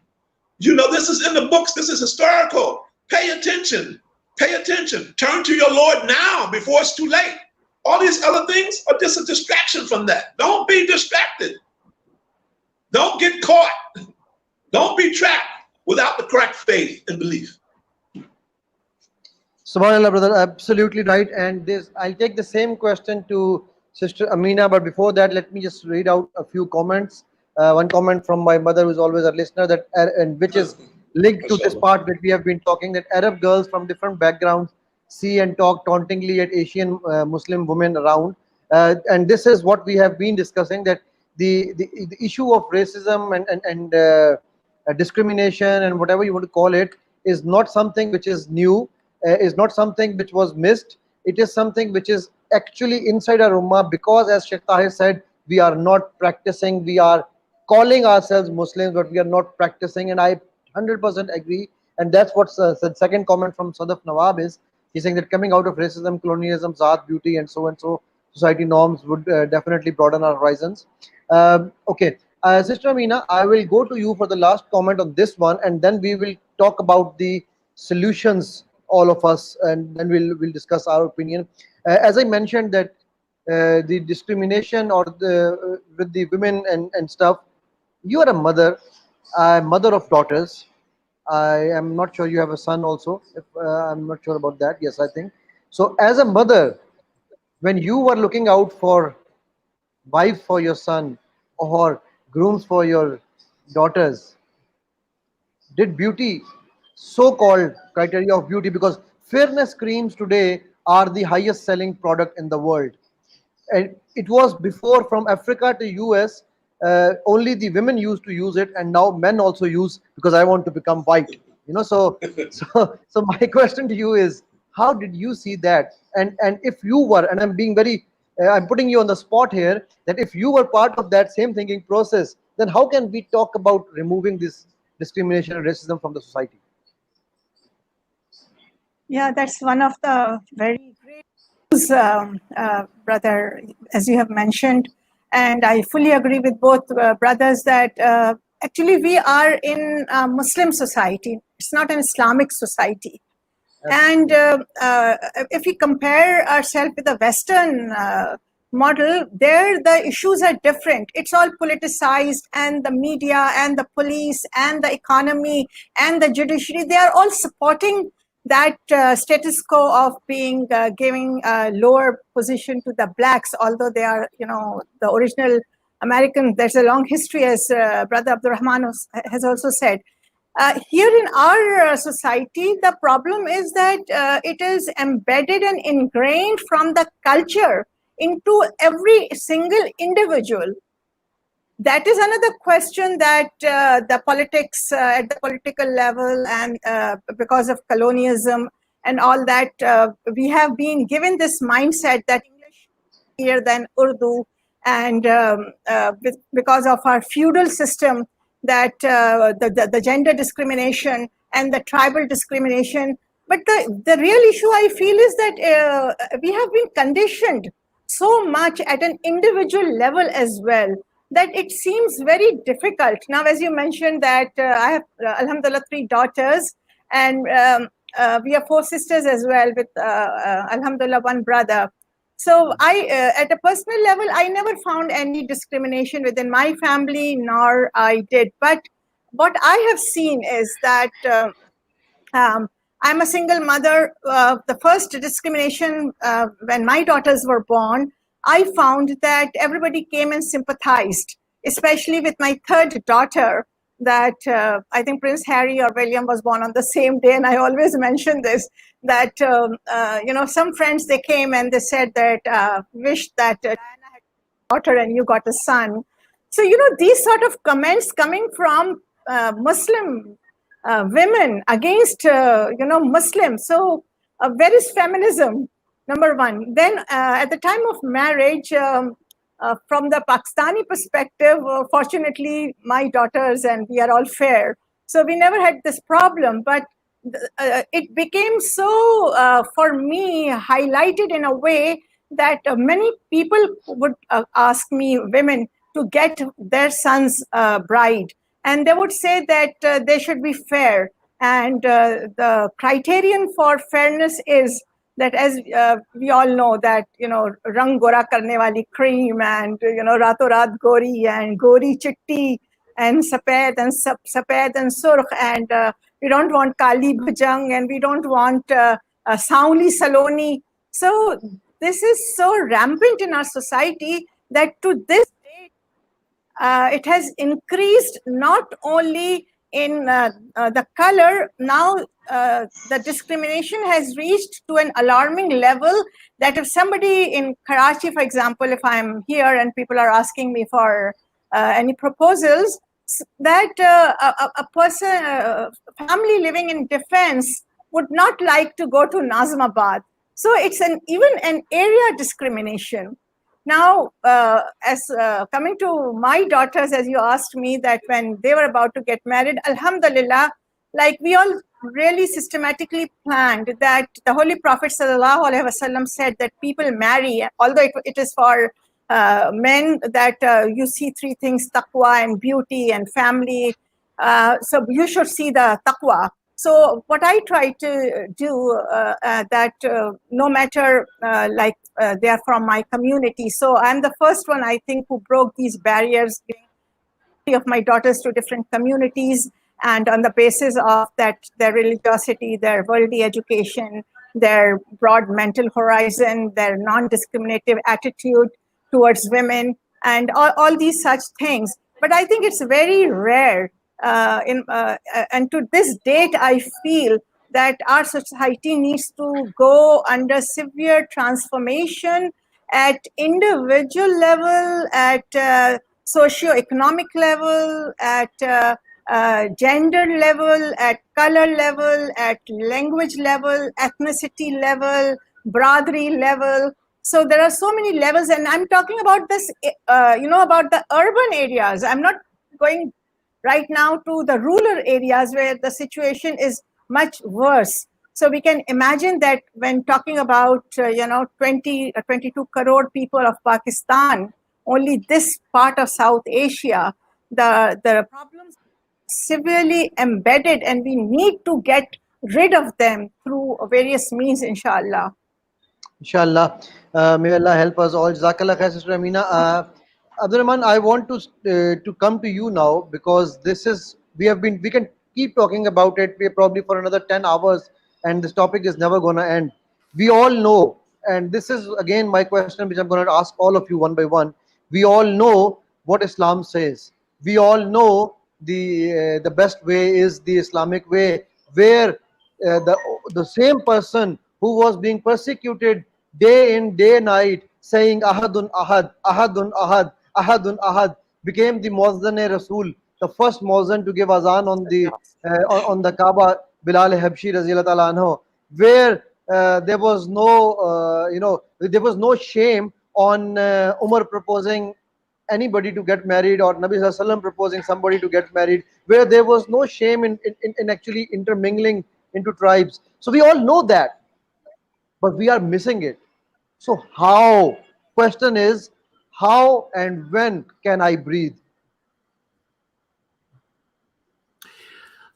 You know, this is in the books. This is historical. Pay attention. Pay attention. Turn to your Lord now before it's too late. All these other things are just a distraction from that. Don't be distracted. Don't get caught. Don't be trapped without the correct faith and belief. Subhanallah, brother, absolutely right. And this, I'll take the same question to Sister Amina, but before that, let me just read out a few comments. One comment from my mother, who's always a listener, that and which is linked to this part that we have been talking, that Arab girls from different backgrounds see and talk tauntingly at Asian Muslim women around. And this is what we have been discussing, that the issue of racism and discrimination and whatever you want to call it is not something which is new, is not something which was missed. It is something which is actually inside our ummah, because as Sheikh Tahir said, we are not practicing. We are calling ourselves Muslims, but we are not practicing. And I 100% agree. And that's what the second comment from Sadaf Nawab is. He's saying that coming out of racism, colonialism, Zaat, beauty, and so society norms would definitely broaden our horizons. Okay, Sister Amina, I will go to you for the last comment on this one, and then we will talk about the solutions, all of us, and then we'll discuss our opinion. As I mentioned, that the discrimination or with the women and stuff, you are a mother of daughters. I am not sure you have a son also. If, I'm not sure about that. Yes, I think. So as a mother, when you were looking out for wife for your son or grooms for your daughters, did beauty, so-called criteria of beauty, because fairness creams today are the highest selling product in the world. And it was before, from Africa to US, only the women used to use it, and now men also use, because I want to become white. You know, so my question to you is, how did you see that? And if you were, and I'm being very, I'm putting you on the spot here, that if you were part of that same thinking process, then how can we talk about removing this discrimination and racism from the society? Yeah, that's one of the very great news, brother, as you have mentioned. And I fully agree with both brothers that actually we are in a Muslim society. It's not an Islamic society. And if we compare ourselves with the Western model, there the issues are different. It's all politicized, and the media and the police and the economy and the judiciary, they are all supporting that status quo of being giving a lower position to the blacks, although they are, you know, the original American. There's a long history, as Brother Abdul-Rehman has also said. Here in our society, the problem is that it is embedded and ingrained from the culture into every single individual. That is another question, that the politics at the political level, and because of colonialism and all that, we have been given this mindset that English is here than Urdu, and because of our feudal system, that the gender discrimination and the tribal discrimination. But the real issue, I feel, is that we have been conditioned so much at an individual level as well, that it seems very difficult. Now, as you mentioned that I have, alhamdulillah, 3 daughters, and we have 4 sisters as well, with alhamdulillah 1 brother. So at a personal level, I never found any discrimination within my family, nor I did. But what I have seen is that I'm a single mother. The first discrimination when my daughters were born, I found that everybody came and sympathized. especially with my third daughter, that I think Prince Harry or William was born on the same day. And I always mention this, that, some friends, they came and they said that, wish that Diana had a daughter and you got a son. So, these sort of comments coming from Muslim women against, Muslims. So where is feminism? Number one. Then at the time of marriage, from the Pakistani perspective, fortunately, my daughters and we are all fair. So we never had this problem. But it became so, for me, highlighted in a way that many people would ask me, women, to get their son's bride. And they would say that they should be fair. And the criterion for fairness is that, as we all know, that, rang gora karne wali cream, and, rato raat gori, and gori chitti, and saped and surkh, and we don't want kali bhajang, and we don't want sauli saloni. So this is so rampant in our society that to this day, it has increased not only in the color. Now the discrimination has reached to an alarming level that if somebody in Karachi, for example, if I'm here and people are asking me for any proposals, that a person, a family living in defense would not like to go to Nazimabad. So it's even an area discrimination. Now, as coming to my daughters, as you asked me, that when they were about to get married, alhamdulillah, like we all really systematically planned that the Holy Prophet ﷺ said that people marry, although it is for men, that you see three things: taqwa and beauty and family. So you should see the taqwa. So what I try to do, that no matter they are from my community. So I'm the first one, I think, who broke these barriers of my daughters to different communities, and on the basis of that, their religiosity, their worldly education, their broad mental horizon, their non-discriminative attitude towards women, and all these such things. But I think it's very rare. And to this date, I feel that our society needs to go under severe transformation at individual level, at socio-economic level, at gender level, at color level, at language level, ethnicity level, bradery level. So there are so many levels, and I'm talking about this, about the urban areas. I'm not going right now to the rural areas where the situation is much worse. So we can imagine that when talking about, 22 crore people of Pakistan, only this part of South Asia, the problems are severely embedded, and we need to get rid of them through various means, inshallah. Inshallah. May Allah help us all. Jazakallah khair, Sister Amina. Abdul-Rehman, I want to come to you now, because we can keep talking about it probably for another 10 hours, and this topic is never going to end. We all know, and this is again my question, which I'm going to ask all of you one by one. We all know what Islam says. We all know the best way is the Islamic way, where the same person who was being persecuted day in, day night, saying Ahadun Ahad, Ahadun Ahad, Ahadun Ahad, became the Muazzin-e-Rasul, the first Muazzin to give azan on the Kaaba, Bilal Habshi Raziyallahu Ta'ala Anhu, where there was no shame on Umar proposing anybody to get married, or Nabi Sallallahu Alaihi Wasallam proposing somebody to get married, where there was no shame in actually intermingling into tribes. So we all know that, but we are missing it. So question is, how and when can I breathe?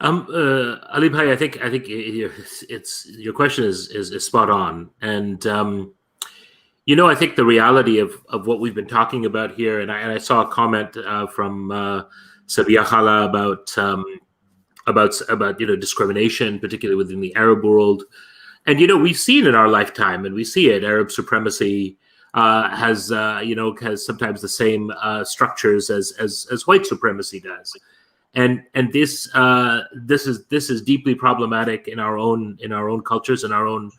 Ali Bhai, I think your question is spot on, and I think the reality of what we've been talking about here, and I saw a comment from Sabiya Khala about discrimination, particularly within the Arab world, and we've seen in our lifetime, and we see it, Arab supremacy, has sometimes the same structures as white supremacy does, and this is deeply problematic in our own cultures, in our own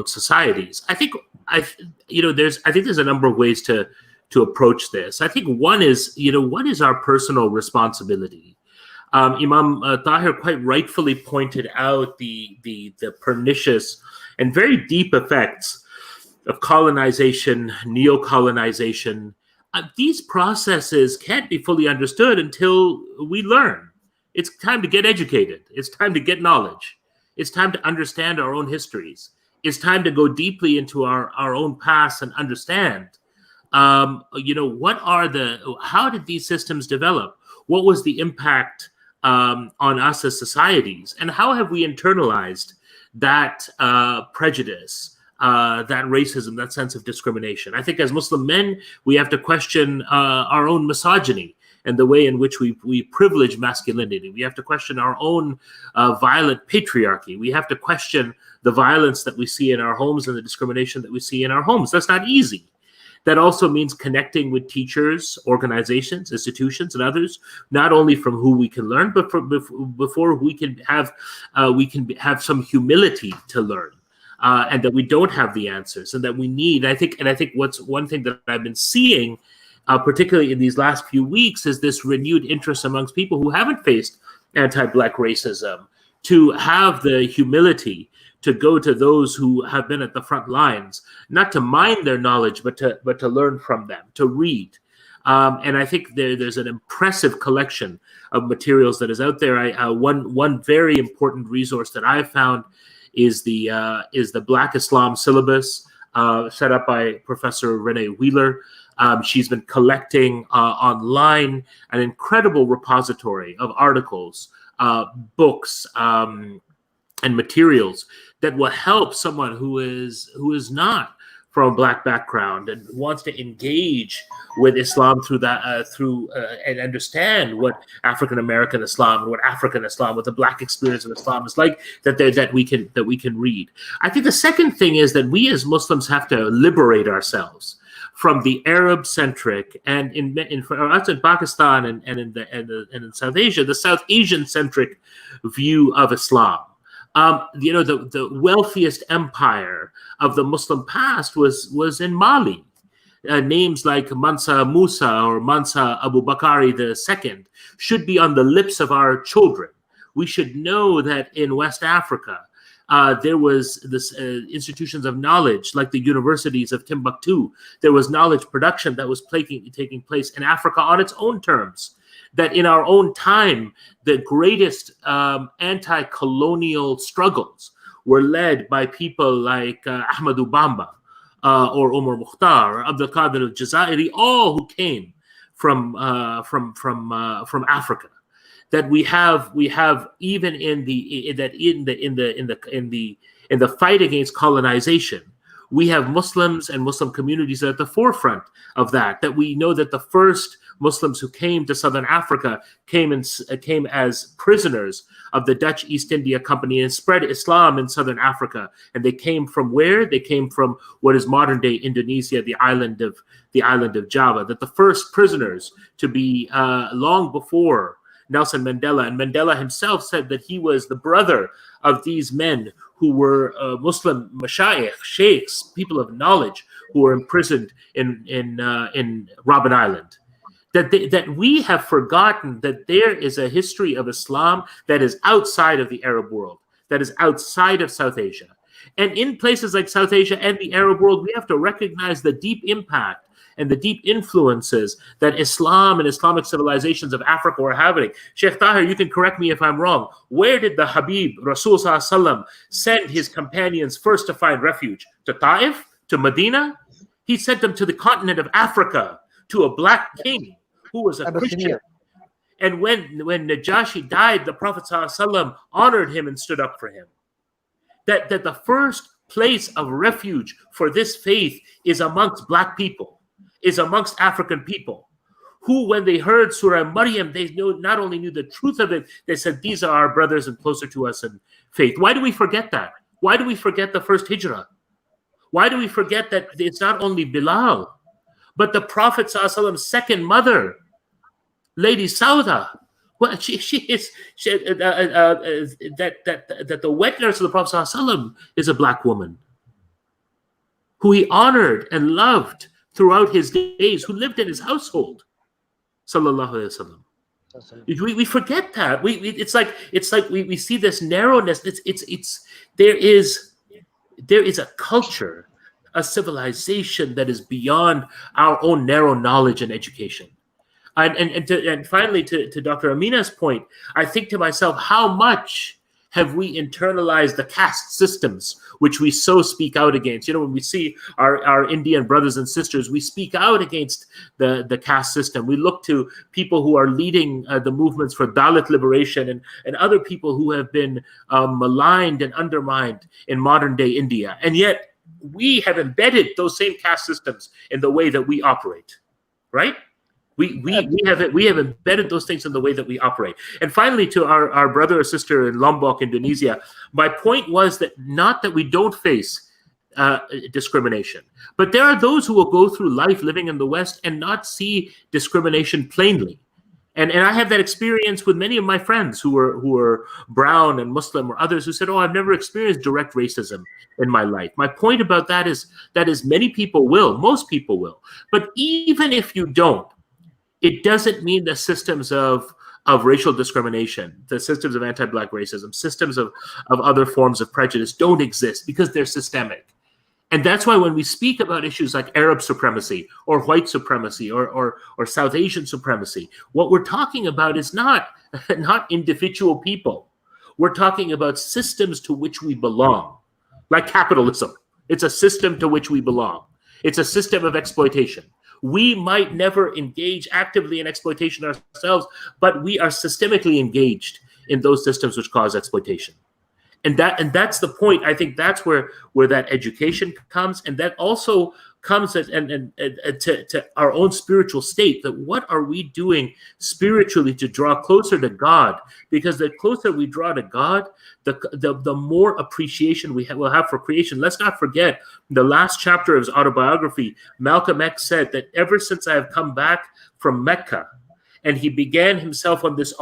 societies. I think there's a number of ways to approach this. I think one is what is our personal responsibility. Imam Tahir quite rightfully pointed out the pernicious and very deep effects of colonization, neo-colonization. These processes can't be fully understood until we learn. It's time to get educated. It's time to get knowledge. It's time to understand our own histories. It's time to go deeply into our own past and understand, how did these systems develop? What was the impact on us as societies? And how have we internalized that prejudice, that racism, that sense of discrimination? I think as Muslim men, we have to question our own misogyny and the way in which we privilege masculinity. We have to question our own violent patriarchy. We have to question the violence that we see in our homes and the discrimination that we see in our homes. That's not easy. That also means connecting with teachers, organizations, institutions, and others, not only from who we can learn, but before we can have some humility to learn. And that we don't have the answers, and that we need. I think what's one thing that I've been seeing, particularly in these last few weeks, is this renewed interest amongst people who haven't faced anti-Black racism to have the humility to go to those who have been at the front lines, not to mine their knowledge, but to learn from them, to read. And I think there's an impressive collection of materials that is out there. One very important resource that I've found is the Black Islam syllabus set up by Professor Renee Wheeler. She's been collecting online an incredible repository of articles, books, and materials that will help someone who is not from a Black background and wants to engage with Islam through that, and understand what African American Islam and what African Islam, what the Black experience of Islam is like, that we can read. I think the second thing is that we as Muslims have to liberate ourselves from the Arab-centric, and for us in Pakistan and in South Asia, the South Asian-centric view of Islam. The wealthiest empire of the Muslim past was in Mali. Names like Mansa Musa or Mansa Abu Bakari II should be on the lips of our children. We should know that in West Africa, there was this institutions of knowledge, like the universities of Timbuktu. There was knowledge production that was taking place in Africa on its own terms. That in our own time, the greatest anti-colonial struggles were led by people like Ahmadu Bamba or Omar Mukhtar or Abdul Qadir al-Jazairi, all who came from Africa. That we have even in the fight against colonization, we have Muslims and Muslim communities at the forefront of that. That we know that the first Muslims who came to Southern Africa came as prisoners of the Dutch East India Company and spread Islam in Southern Africa. And they came from where? They came from what is modern day Indonesia, the island of Java. That the first prisoners to be long before Nelson Mandela, and Mandela himself said that he was the brother of these men who were Muslim mashayikh, sheikhs, people of knowledge who were imprisoned in Robben Island. That we have forgotten that there is a history of Islam that is outside of the Arab world, that is outside of South Asia. And in places like South Asia and the Arab world, we have to recognize the deep impact and the deep influences that Islam and Islamic civilizations of Africa were having. Sheikh Tahir, you can correct me if I'm wrong. Where did the Habib Rasul Sallallahu send his companions first to find refuge? To Taif? To Medina? He sent them to the continent of Africa, to a Black king who was a Christian. And when Najashi died, the Prophet ﷺ honored him and stood up for him. That the first place of refuge for this faith is amongst Black people, is amongst African people, who, when they heard Surah Maryam, they not only knew the truth of it, they said, these are our brothers and closer to us in faith. Why do we forget that? Why do we forget the first hijrah? Why do we forget that it's not only Bilal, but the Prophet ﷺ's second mother, Lady Sauda? Well, that the wet nurse of the Prophet ﷺ is a black woman who he honored and loved throughout his days, who lived in his household. Sallallahu Alaihi Wasallam. We forget that. It's like we see this narrowness. There is a culture, a civilization that is beyond our own narrow knowledge and education. And finally, to Dr. Amina's point, I think to myself, how much have we internalized the caste systems which we so speak out against? When we see our Indian brothers and sisters, we speak out against the caste system. We look to people who are leading the movements for Dalit liberation and other people who have been maligned and undermined in modern day India. And yet we have embedded those same caste systems in the way that we operate, right? We have embedded those things in the way that we operate. And finally, to our brother or sister in Lombok, Indonesia, my point was that not that we don't face discrimination, but there are those who will go through life living in the West and not see discrimination plainly. And I have that experience with many of my friends who are brown and Muslim or others who said, "Oh, I've never experienced direct racism in my life." My point about that is many people will, most people will. But even if you don't, it doesn't mean the systems of racial discrimination, the systems of anti-Black racism, systems of other forms of prejudice don't exist, because they're systemic. And that's why when we speak about issues like Arab supremacy or white supremacy or South Asian supremacy, what we're talking about is not individual people. We're talking about systems to which we belong, like capitalism. It's a system to which we belong. It's a system of exploitation. We might never engage actively in exploitation ourselves, but we are systemically engaged in those systems which cause exploitation. And that's the point. I think that's where that education comes, and that also comes to our own spiritual state. That what are we doing spiritually to draw closer to God? Because the closer we draw to God, the more appreciation we'll have for creation. Let's not forget the last chapter of his autobiography. Malcolm X said that ever since I have come back from Mecca, and he began himself on this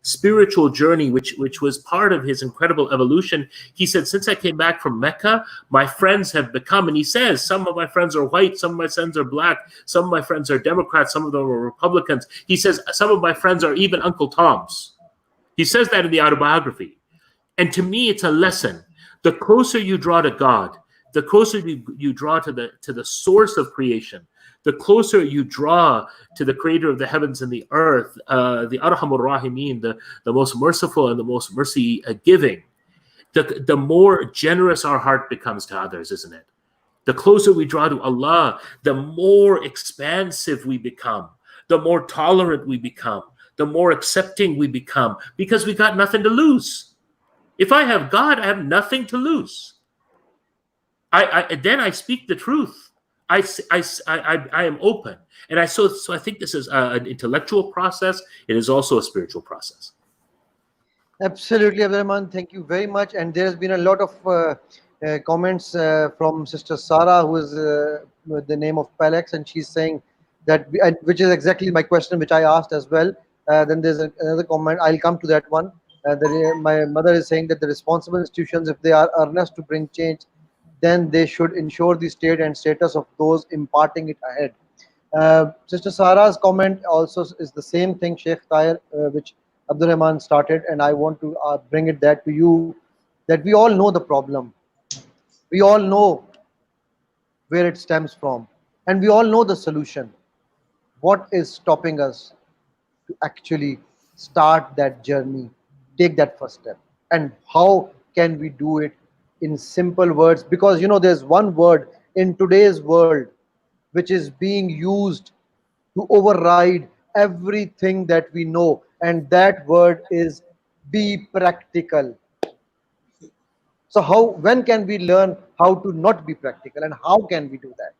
spiritual journey, which was part of his incredible evolution. He said, since I came back from Mecca, my friends have become, and he says, some of my friends are white, some of my friends are Black, some of my friends are Democrats, some of them are Republicans. He says, some of my friends are even Uncle Toms. He says that in the autobiography. And to me, it's a lesson. The closer you draw to God, the closer you draw to the source of creation, the closer you draw to the creator of the heavens and the earth, the Arhamur Rahimin, the most merciful and the most mercy giving, the more generous our heart becomes to others, isn't it? The closer we draw to Allah, the more expansive we become, the more tolerant we become, the more accepting we become, because we got nothing to lose. If I have God, I have nothing to lose. Then I speak the truth. I am open, and so I think this is an intellectual process. It is also a spiritual process. Absolutely, Abdul-Rehman. Thank you very much. And there has been a lot of comments from Sister Sarah, who is with the name of Palex, and she's saying that, which is exactly my question, which I asked as well. Then there's another comment. I'll come to that one. My mother is saying that the responsible institutions, if they are earnest to bring change, then they should ensure the state and status of those imparting it ahead. Sister Sarah's comment also is the same thing, Sheikh Tahir, which Abdul-Rehman started, and I want to bring it that to you, that we all know the problem. We all know where it stems from, and we all know the solution. What is stopping us to actually start that journey, take that first step? And how can we do it in simple words? Because there's one word in today's world which is being used to override everything that we know, and that word is be practical. So when can we learn how to not be practical, and how can we do that?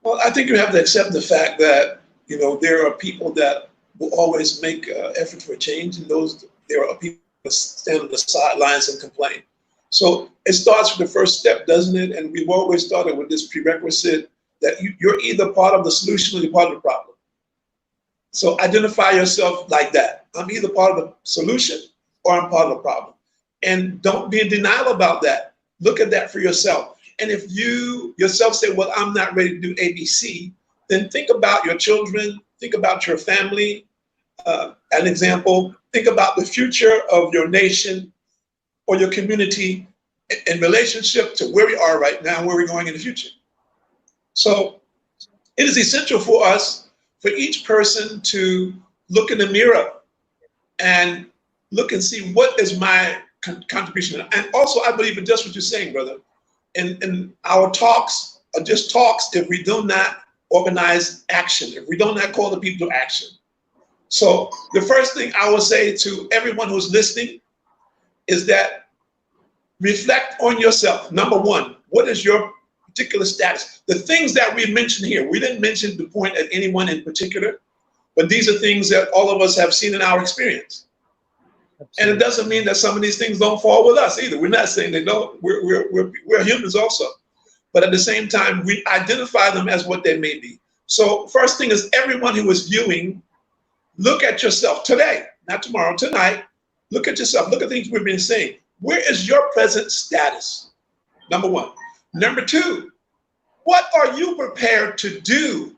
Well, I think you have to accept the fact that there are people that will always make effort for change, and there are people stand on the sidelines and complain. So it starts with the first step, doesn't it? And we've always started with this prerequisite that you're either part of the solution or you're part of the problem. So identify yourself like that. I'm either part of the solution or I'm part of the problem. And don't be in denial about that. Look at that for yourself. And if you yourself say, well, I'm not ready to do ABC, then think about your children, think about your family. An example, think about the future of your nation or your community in relationship to where we are right now and where we're going in the future. So it is essential for us, for each person to look in the mirror and look and see what is my contribution. And also, I believe in just what you're saying, brother. And our talks are just talks if we do not organize action, if we do not call the people to action. So the first thing I would say to everyone who's listening is that reflect on yourself. Number one, what is your particular status? The things that we mentioned here, we didn't mention the point at anyone in particular, but these are things that all of us have seen in our experience. Absolutely. And it doesn't mean that some of these things don't fall with us either. We're not saying they don't. We're humans also. But at the same time, we identify them as what they may be. So first thing is, everyone who is viewing, look at yourself today, not tomorrow, tonight. Look at yourself. Look at things we've been saying. Where is your present status? Number one. Number two, what are you prepared to do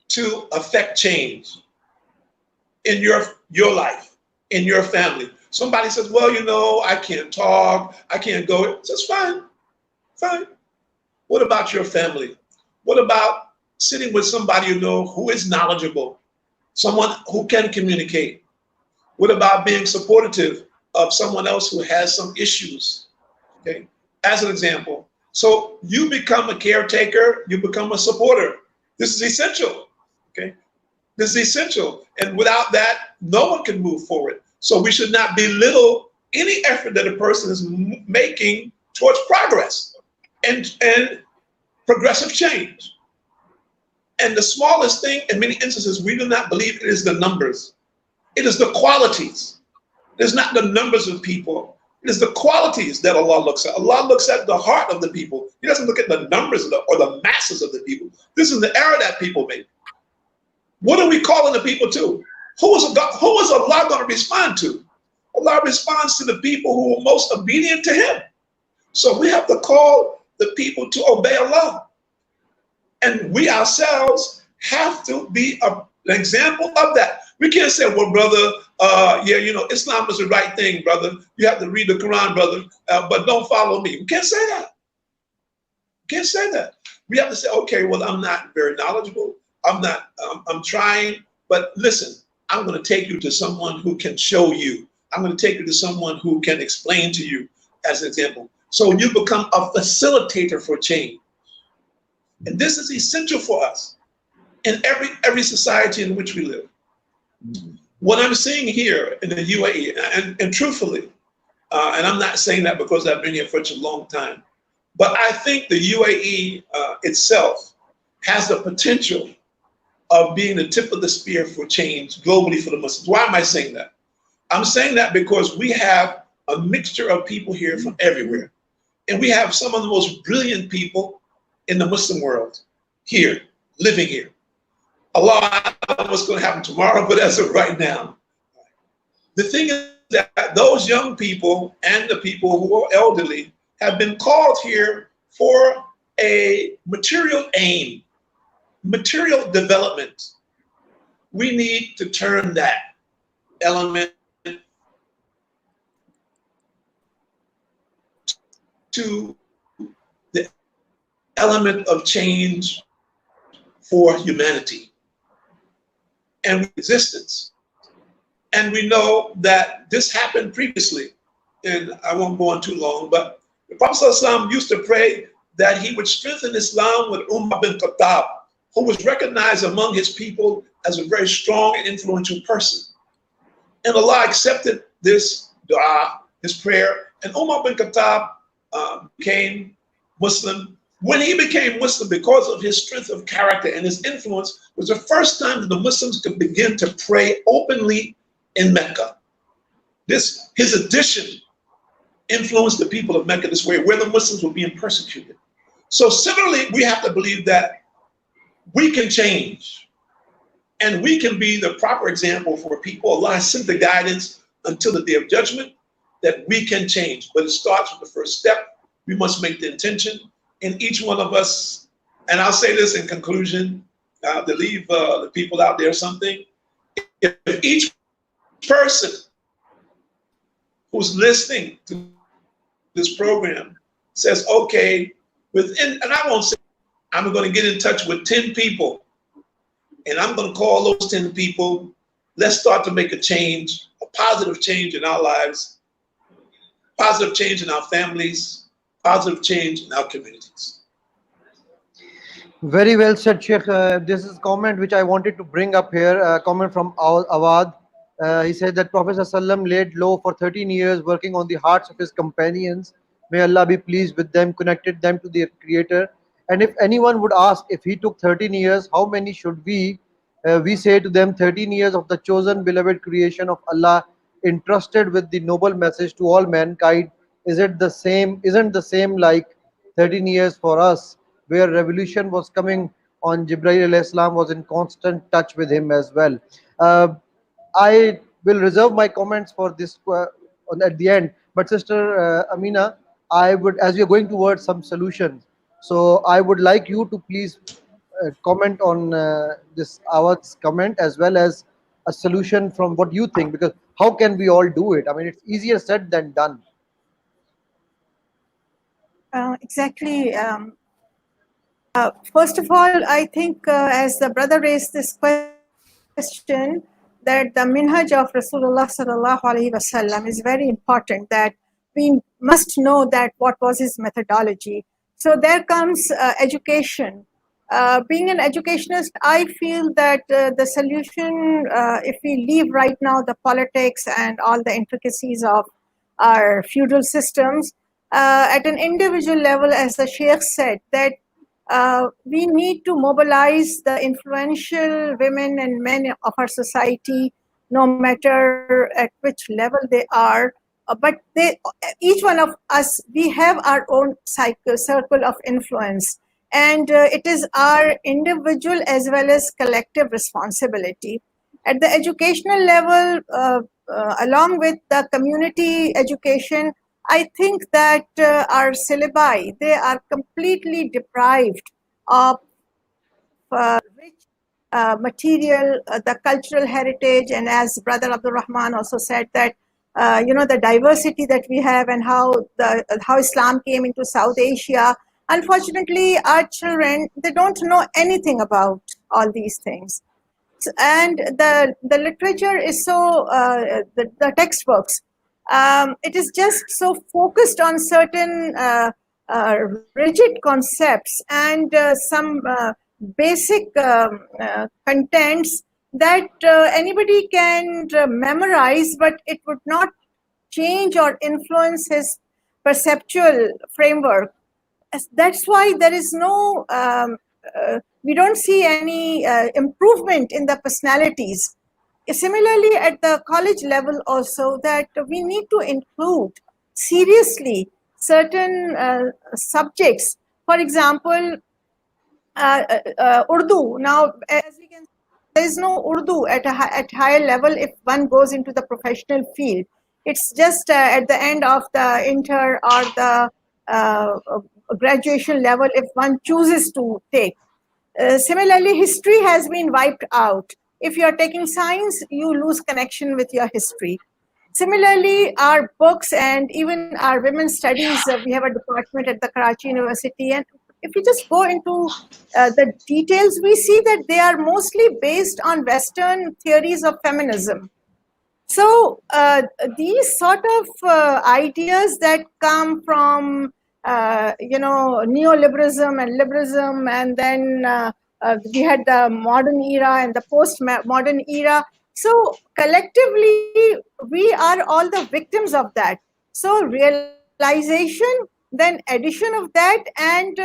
to affect change in your life, in your family? Somebody says, well, you know, I can't talk, I can't go. That's fine, fine. What about your family? What about sitting with somebody you know who is knowledgeable, someone who can communicate? What about being supportive of someone else who has some issues? Okay, as an example. So you become a caretaker, you become a supporter. This is essential, okay? This is essential. And without that, no one can move forward. So we should not belittle any effort that a person is making towards progress and progressive change. And the smallest thing, in many instances, we do not believe it is the numbers. It is the qualities. It is not the numbers of people. It is the qualities that Allah looks at. Allah looks at the heart of the people. He doesn't look at the numbers or the masses of the people. This is the error that people make. What are we calling the people to? Who is Allah going to respond to? Allah responds to the people who are most obedient to Him. So we have to call the people to obey Allah. And we ourselves have to be an example of that. We can't say, well, brother, yeah, you know, Islam is the right thing, brother. You have to read the Quran, brother, but don't follow me. We can't say that. We can't say that. We have to say, okay, well, I'm not very knowledgeable. I'm trying, but listen, I'm going to take you to someone who can show you. I'm going to take you to someone who can explain to you as an example. So you become a facilitator for change. And this is essential for us in every society in which we live. What I'm seeing here in the UAE, and truthfully, and I'm not saying that because I've been here for such a long time, but I think the UAE itself has the potential of being the tip of the spear for change globally for the Muslims. Why am I saying that? I'm saying that because we have a mixture of people here from everywhere. And we have some of the most brilliant people in the Muslim world here, living here. Allah, I don't know what's going to happen tomorrow, but as of right now. The thing is that those young people and the people who are elderly have been called here for a material aim, material development. We need to turn that element to the element of change for humanity and existence. And we know that this happened previously, and I won't go on too long, but the Prophet ﷺ used to pray that he would strengthen Islam with Umar bin Khattab, who was recognized among his people as a very strong and influential person. And Allah accepted this dua, his prayer, and Umar bin Khattab became Muslim. When he became Muslim, because of his strength of character and his influence, was the first time that the Muslims could begin to pray openly in Mecca. His addition influence the people of Mecca this way, where the Muslims were being persecuted. So similarly, we have to believe that we can change and we can be the proper example for people. Allah has sent the guidance until the day of judgment that we can change. But it starts with the first step. We must make the intention in each one of us. And I'll say this in conclusion, to leave the people out there something. If each person who's listening to this program says, okay, within, and I won't say, I'm going to get in touch with 10 people, and I'm going to call those 10 people. Let's start to make a change, a positive change in our lives, positive change in our families, positive change in our communities. Very well said, Sheikh. This is a comment which I wanted to bring up here. A comment from Awad. He said that Prophet ﷺ laid low for 13 years, working on the hearts of his companions. May Allah be pleased with them, connected them to their Creator. And if anyone would ask, if he took 13 years, how many should we? We say to them, 13 years of the chosen beloved creation of Allah, entrusted with the noble message to all mankind. Isn't the same like 13 years for us, where revolution was coming on? Jibreel alayhi salam was in constant touch with him as well. I will reserve my comments for this at the end. But Sister Amina, I would, as we are going towards some solutions, so I would like you to please comment on this Awad's comment, as well as a solution from what you think, because how can we all do it? I mean, it's easier said than done. Exactly. First of all, I think as the brother raised this question, that the minhaj of Rasulullah sallallahu alaihi wasallam is very important, that we must know that what was his methodology. So there comes education. Being an educationist, I feel that the solution, if we leave right now the politics and all the intricacies of our feudal systems, at an individual level, as the Sheikh said, that we need to mobilize the influential women and men of our society, no matter at which level they are. But each one of us, we have our own circle of influence. And it is our individual as well as collective responsibility. At the educational level, along with the community education, I think that our syllabi, they are completely deprived of rich material, the cultural heritage, and as Brother Abdul-Rehman also said that, the diversity that we have and how Islam came into South Asia. Unfortunately, our children, they don't know anything about all these things. And the literature is so, the textbooks, it is just so focused on certain rigid concepts and some basic contents that anybody can memorize, but it would not change or influence his perceptual framework. That's why there is no, we don't see any improvement in the personalities. Similarly, at the college level also, that we need to include seriously certain subjects. For example, Urdu. Now, as we can see, there is no Urdu at higher level if one goes into the professional field. It's just at the end of the inter or the graduation level if one chooses to take. Similarly, history has been wiped out. If you are taking science, you lose connection with your history. Similarly, our books and even our women's studies, we have a department at the Karachi University, and if you just go into the details, we see that they are mostly based on Western theories of feminism. So these sort of ideas that come from neoliberalism and liberalism, and then we had the modern era and the post-modern era. So collectively, we are all the victims of that. So realization, then addition of that, and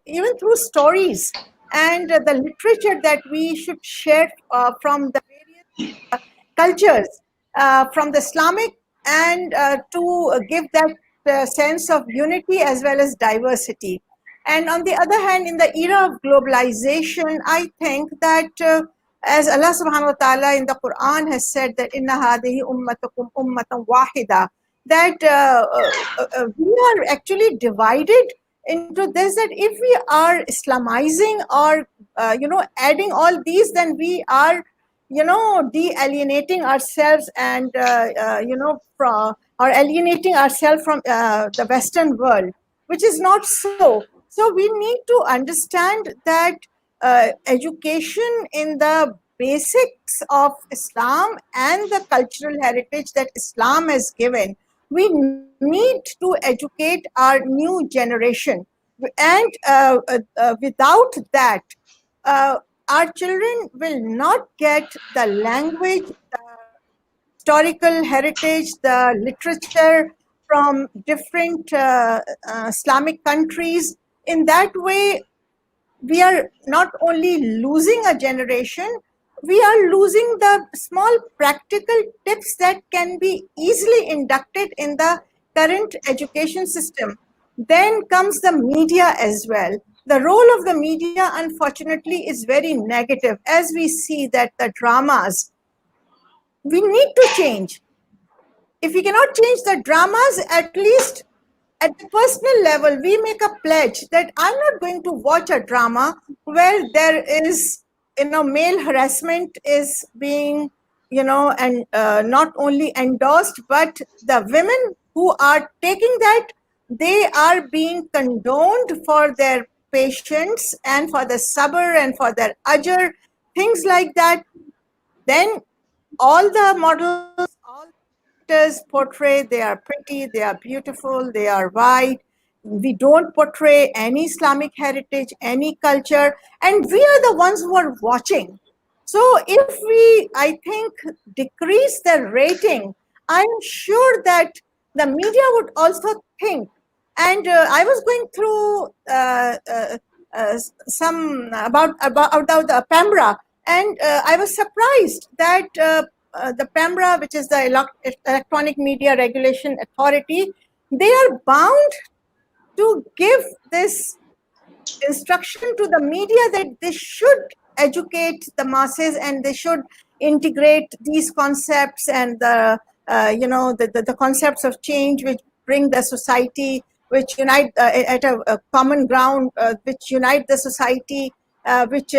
even through stories and the literature that we should share from the various cultures, from the Islamic, and to give that sense of unity as well as diversity. And on the other hand, in the era of globalization, I think that as Allah subhanahu wa ta'ala in the Quran has said that inna hadihi ummatukum ummatan wahida, that we are actually divided into this, that if we are Islamizing or adding all these, then we are de-alienating ourselves and from or alienating ourselves from the Western world, which is not so. So we need to understand that education in the basics of Islam and the cultural heritage that Islam has given, we need to educate our new generation. And without that, our children will not get the language, the historical heritage, the literature from different Islamic countries. In that way, we are not only losing a generation, we are losing the small practical tips that can be easily inducted in the current education system. Then comes the media as well. The role of the media, unfortunately, is very negative. As we see that the dramas, we need to change. If we cannot change the dramas, at least at the personal level, we make a pledge that I'm not going to watch a drama where there is, male harassment is being, and not only endorsed, but the women who are taking that, they are being condoned for their patients and for the sabr and for their ajr, things like that. Then all the models, all the actors portray, they are pretty, they are beautiful, they are white. We don't portray any Islamic heritage, any culture, and we are the ones who are watching. So if we, I think, decrease the rating, I'm sure that the media would also think. And I was going through some about the PEMRA, and I was surprised that the PEMRA, which is the Electronic Media Regulation Authority, they are bound to give this instruction to the media that they should educate the masses and they should integrate these concepts and the concepts of change which bring the society, which unite at a common ground, which unite the society, which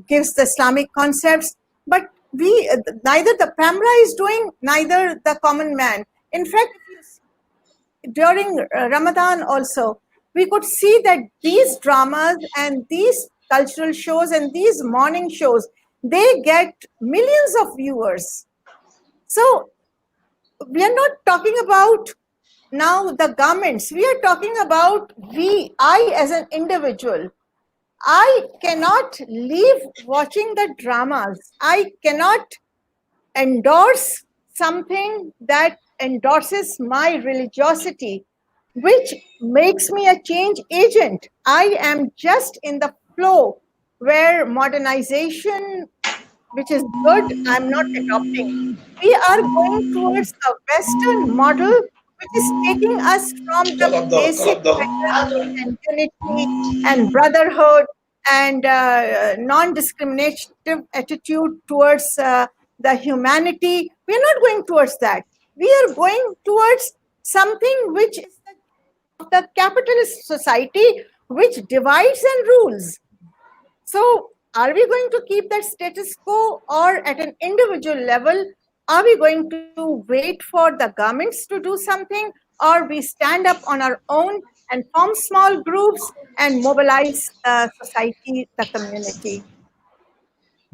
gives the Islamic concepts. But we neither the PEMRA is doing, neither the common man. In fact, during Ramadan also, we could see that these dramas and these cultural shows and these morning shows, they get millions of viewers. So we are not talking about now the governments. We are talking about I as an individual. I cannot leave watching the dramas. I cannot endorse something that endorses my religiosity, which makes me a change agent. I am just in the flow where modernization, which is good, I'm not adopting. We are going towards a Western model, which is taking us from the basic fraternity and unity and brotherhood and non-discriminative attitude towards the humanity. We are not going towards that. We are going towards something which is the capitalist society, which divides and rules. So are we going to keep that status quo, or at an individual level, are we going to wait for the governments to do something, or we stand up on our own and form small groups and mobilize the society, the community?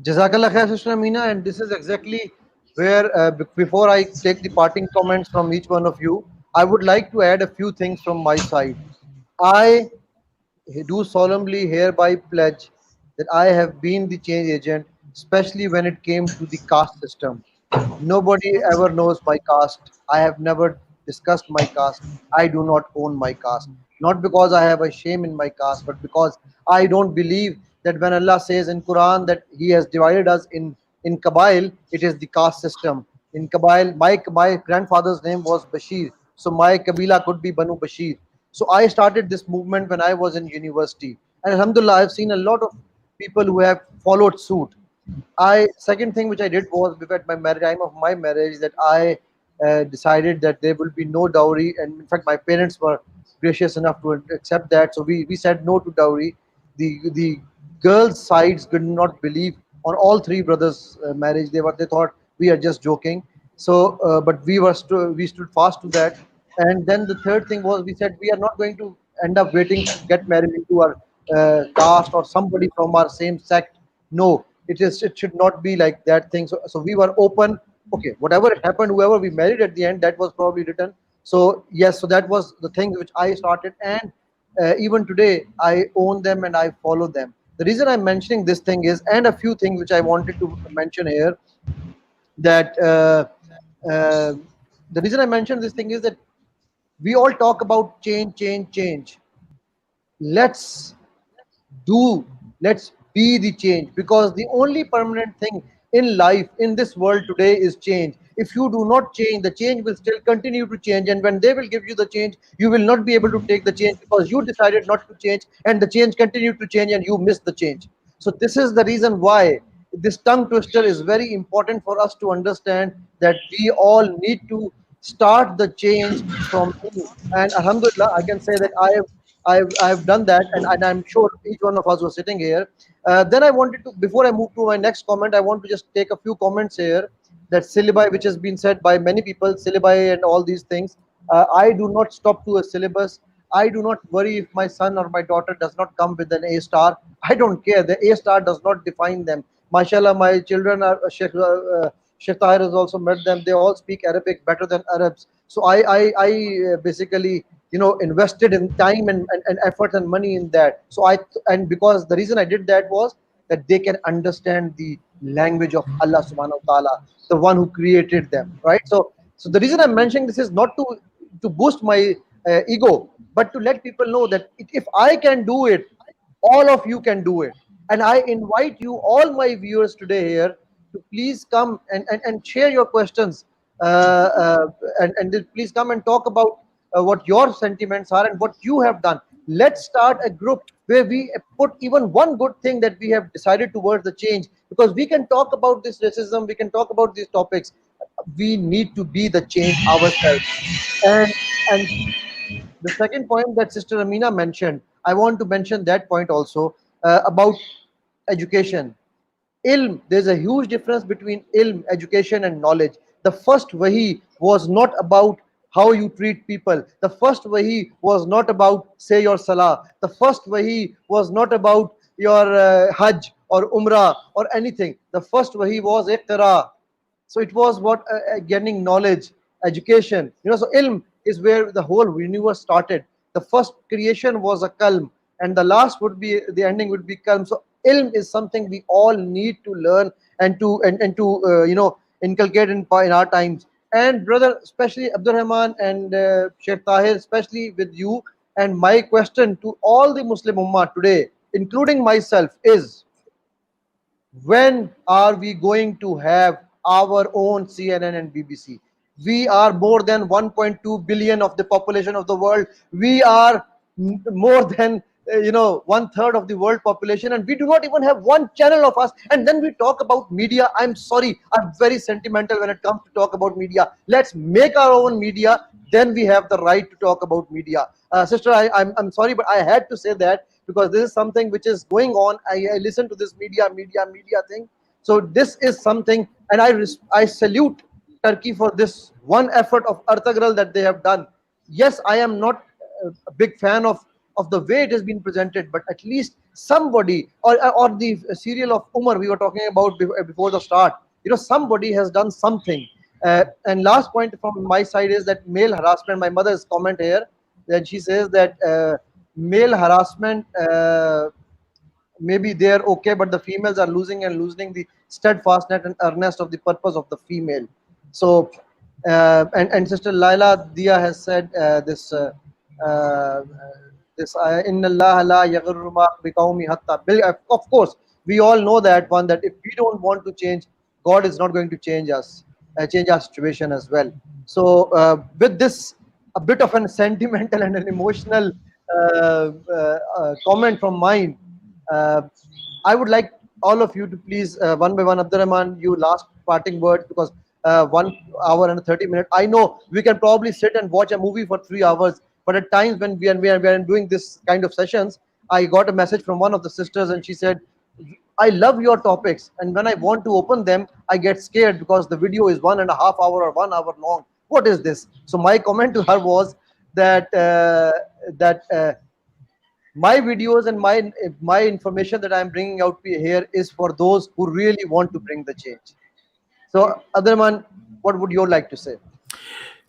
Jazakallah khair, Sister Amina, and this is exactly where, before I take the parting comments from each one of you, I would like to add a few things from my side. I do solemnly hereby pledge that I have been the change agent, especially when it came to the caste system. Nobody ever knows my caste. I have never discussed my caste. I do not own my caste. Not because I have a shame in my caste, but because I don't believe that when Allah says in Quran that He has divided us in Kabail, it is the caste system. In Kabail, my grandfather's name was Bashir. so my Kabila could be Banu Bashir. So I started this movement when I was in university, and Alhamdulillah, I've seen a lot of people who have followed suit. I second thing which I did was at my time of my marriage that I decided that there will be no dowry, and in fact my parents were gracious enough to accept that. So we said no to dowry. The girls' sides did not believe on all three brothers' marriage. They thought we are just joking. So but we stood fast to that. And then the third thing was we said we are not going to end up waiting to get married into our caste or somebody from our same sect. No, it should not be like that thing. So we were open. Okay, whatever happened, whoever we married at the end, that was probably written. So yes, so that was the thing which I started, and even today I own them and I follow them. The reason I'm mentioning this thing is, and a few things which I wanted to mention here, that uh, the reason I mentioned this thing is that we all talk about change, change, change. Let's do, let's be the change, because the only permanent thing in life in this world today is change. If you do not change, the change will still continue to change, and when they will give you the change, you will not be able to take the change because you decided not to change, and the change continued to change and you missed the change. So this is the reason why this tongue twister is very important for us to understand, that we all need to start the change from me. And Alhamdulillah, I can say that I've done that, and I'm sure each one of us was sitting here. Then I wanted to, before I move to my next comment, I want to just take a few comments here. That syllabi, which has been said by many people, syllabi and all these things. I do not stop to a syllabus. I do not worry if my son or my daughter does not come with an A star. I don't care. The A star does not define them. MashaAllah, my children are Sheikh Tahir has also met them. They all speak Arabic better than Arabs. So I basically invested in time and effort and money in that. So and because the reason I did that was that they can understand the language of Allah subhanahu wa ta'ala, the one who created them, right? So the reason I'm mentioning this is not to boost my ego, but to let people know that if I can do it, all of you can do it. And I invite you, all my viewers today here, to please come and share your questions, and please come and talk about what your sentiments are and what you have done. Let's start a group where we put even one good thing that we have decided towards the change, because we can talk about this racism, we can talk about these topics. We need to be the change ourselves. And the second point that Sister Amina mentioned, I want to mention that point also, about education. Ilm, there's a huge difference between ilm, education, and knowledge. The first wahi was not about how you treat people. The first wahi was not about say your salah. The first wahi was not about your hajj or umrah or anything. The first wahi was iqra. So it was what gaining knowledge, education. So ilm is where the whole universe started. The first creation was a kalm, and the last would be, the ending would be kalm. So ilm is something we all need to learn and to inculcate in our times. And brother, especially Abdul-Rehman and Sheikh Tahir, especially with you, and my question to all the Muslim Ummah today, including myself, is, when are we going to have our own CNN and BBC? We are more than 1.2 billion of the population of the world. We are more than one third of the world population, and we do not even have one channel of us. And then we talk about media. I'm sorry, I'm very sentimental when it comes to talk about media. Let's make our own media, then we have the right to talk about media. Sister, I'm sorry, but I had to say that, because this is something which is going on. I listen to this media thing. So this is something, and I salute Turkey for this one effort of Artagral that they have done. Yes, I am not a big fan of the way it has been presented, but at least somebody, or the serial of Umar we were talking about before the start, somebody has done something. And last point from my side is that male harassment. My mother's comment here, that she says that male harassment, maybe they're okay, but the females are losing the steadfastness and earnest of the purpose of the female. So and Sister Laila Dia has said this Inna Allah la yaghurru ma biqawmi hatta. Of course, we all know that one, that if we don't want to change, God is not going to change us, change our situation as well. So with this, a bit of a sentimental and an emotional comment from mine. Uh, I would like all of you to please, one by one, Abdul-Rehman, you last parting words, because 1 hour and 30 minutes. I know we can probably sit and watch a movie for 3 hours, but at times when we are doing this kind of sessions, I got a message from one of the sisters, and she said, I love your topics, and when I want to open them, I get scared because the video is 1.5 hour or 1 hour long. What is this? So my comment to her was that my videos and my information that I'm bringing out here is for those who really want to bring the change. So, Adarman, what would you like to say?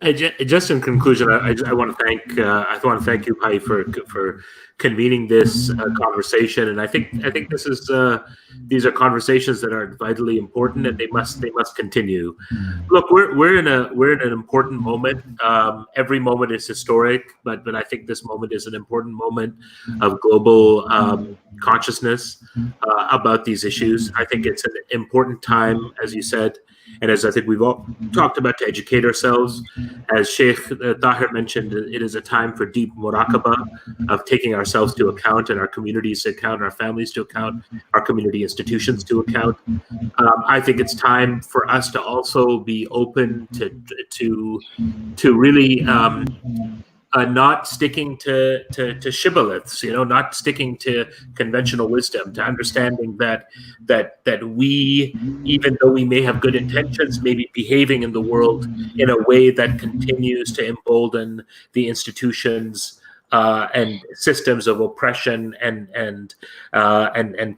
Just in conclusion, I want to thank you, Bhai, for convening this conversation, and I think these are conversations that are vitally important, and they must continue. Look, we're in an important moment. Every moment is historic, but I think this moment is an important moment of global consciousness about these issues. I think it's an important time, as you said, and as I think we've all talked about, to educate ourselves. As Sheikh Tahir mentioned, it is a time for deep muraqabah, of taking ourselves to account and our communities to account, our families to account, our community institutions to account. I think it's time for us to also be open to really not sticking to shibboleths, not sticking to conventional wisdom, to understanding that we, even though we may have good intentions, may be behaving in the world in a way that continues to embolden the institutions and systems of oppression and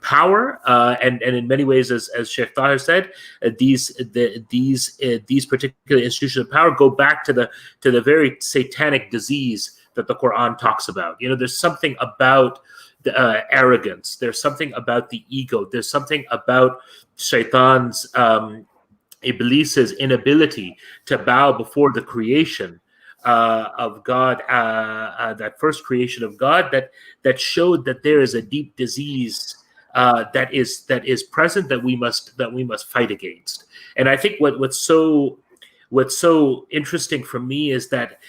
power, and in many ways, as Sheikh Tahir said, these particular institutions of power go back to the very satanic disease that the Quran talks about. There's something about the arrogance. There's something about the ego. There's something about Shaitan's Iblis's inability to bow before the creation of God, that first creation of God, that showed that there is a deep disease that is present, that we must fight against. And I think what's so interesting for me is that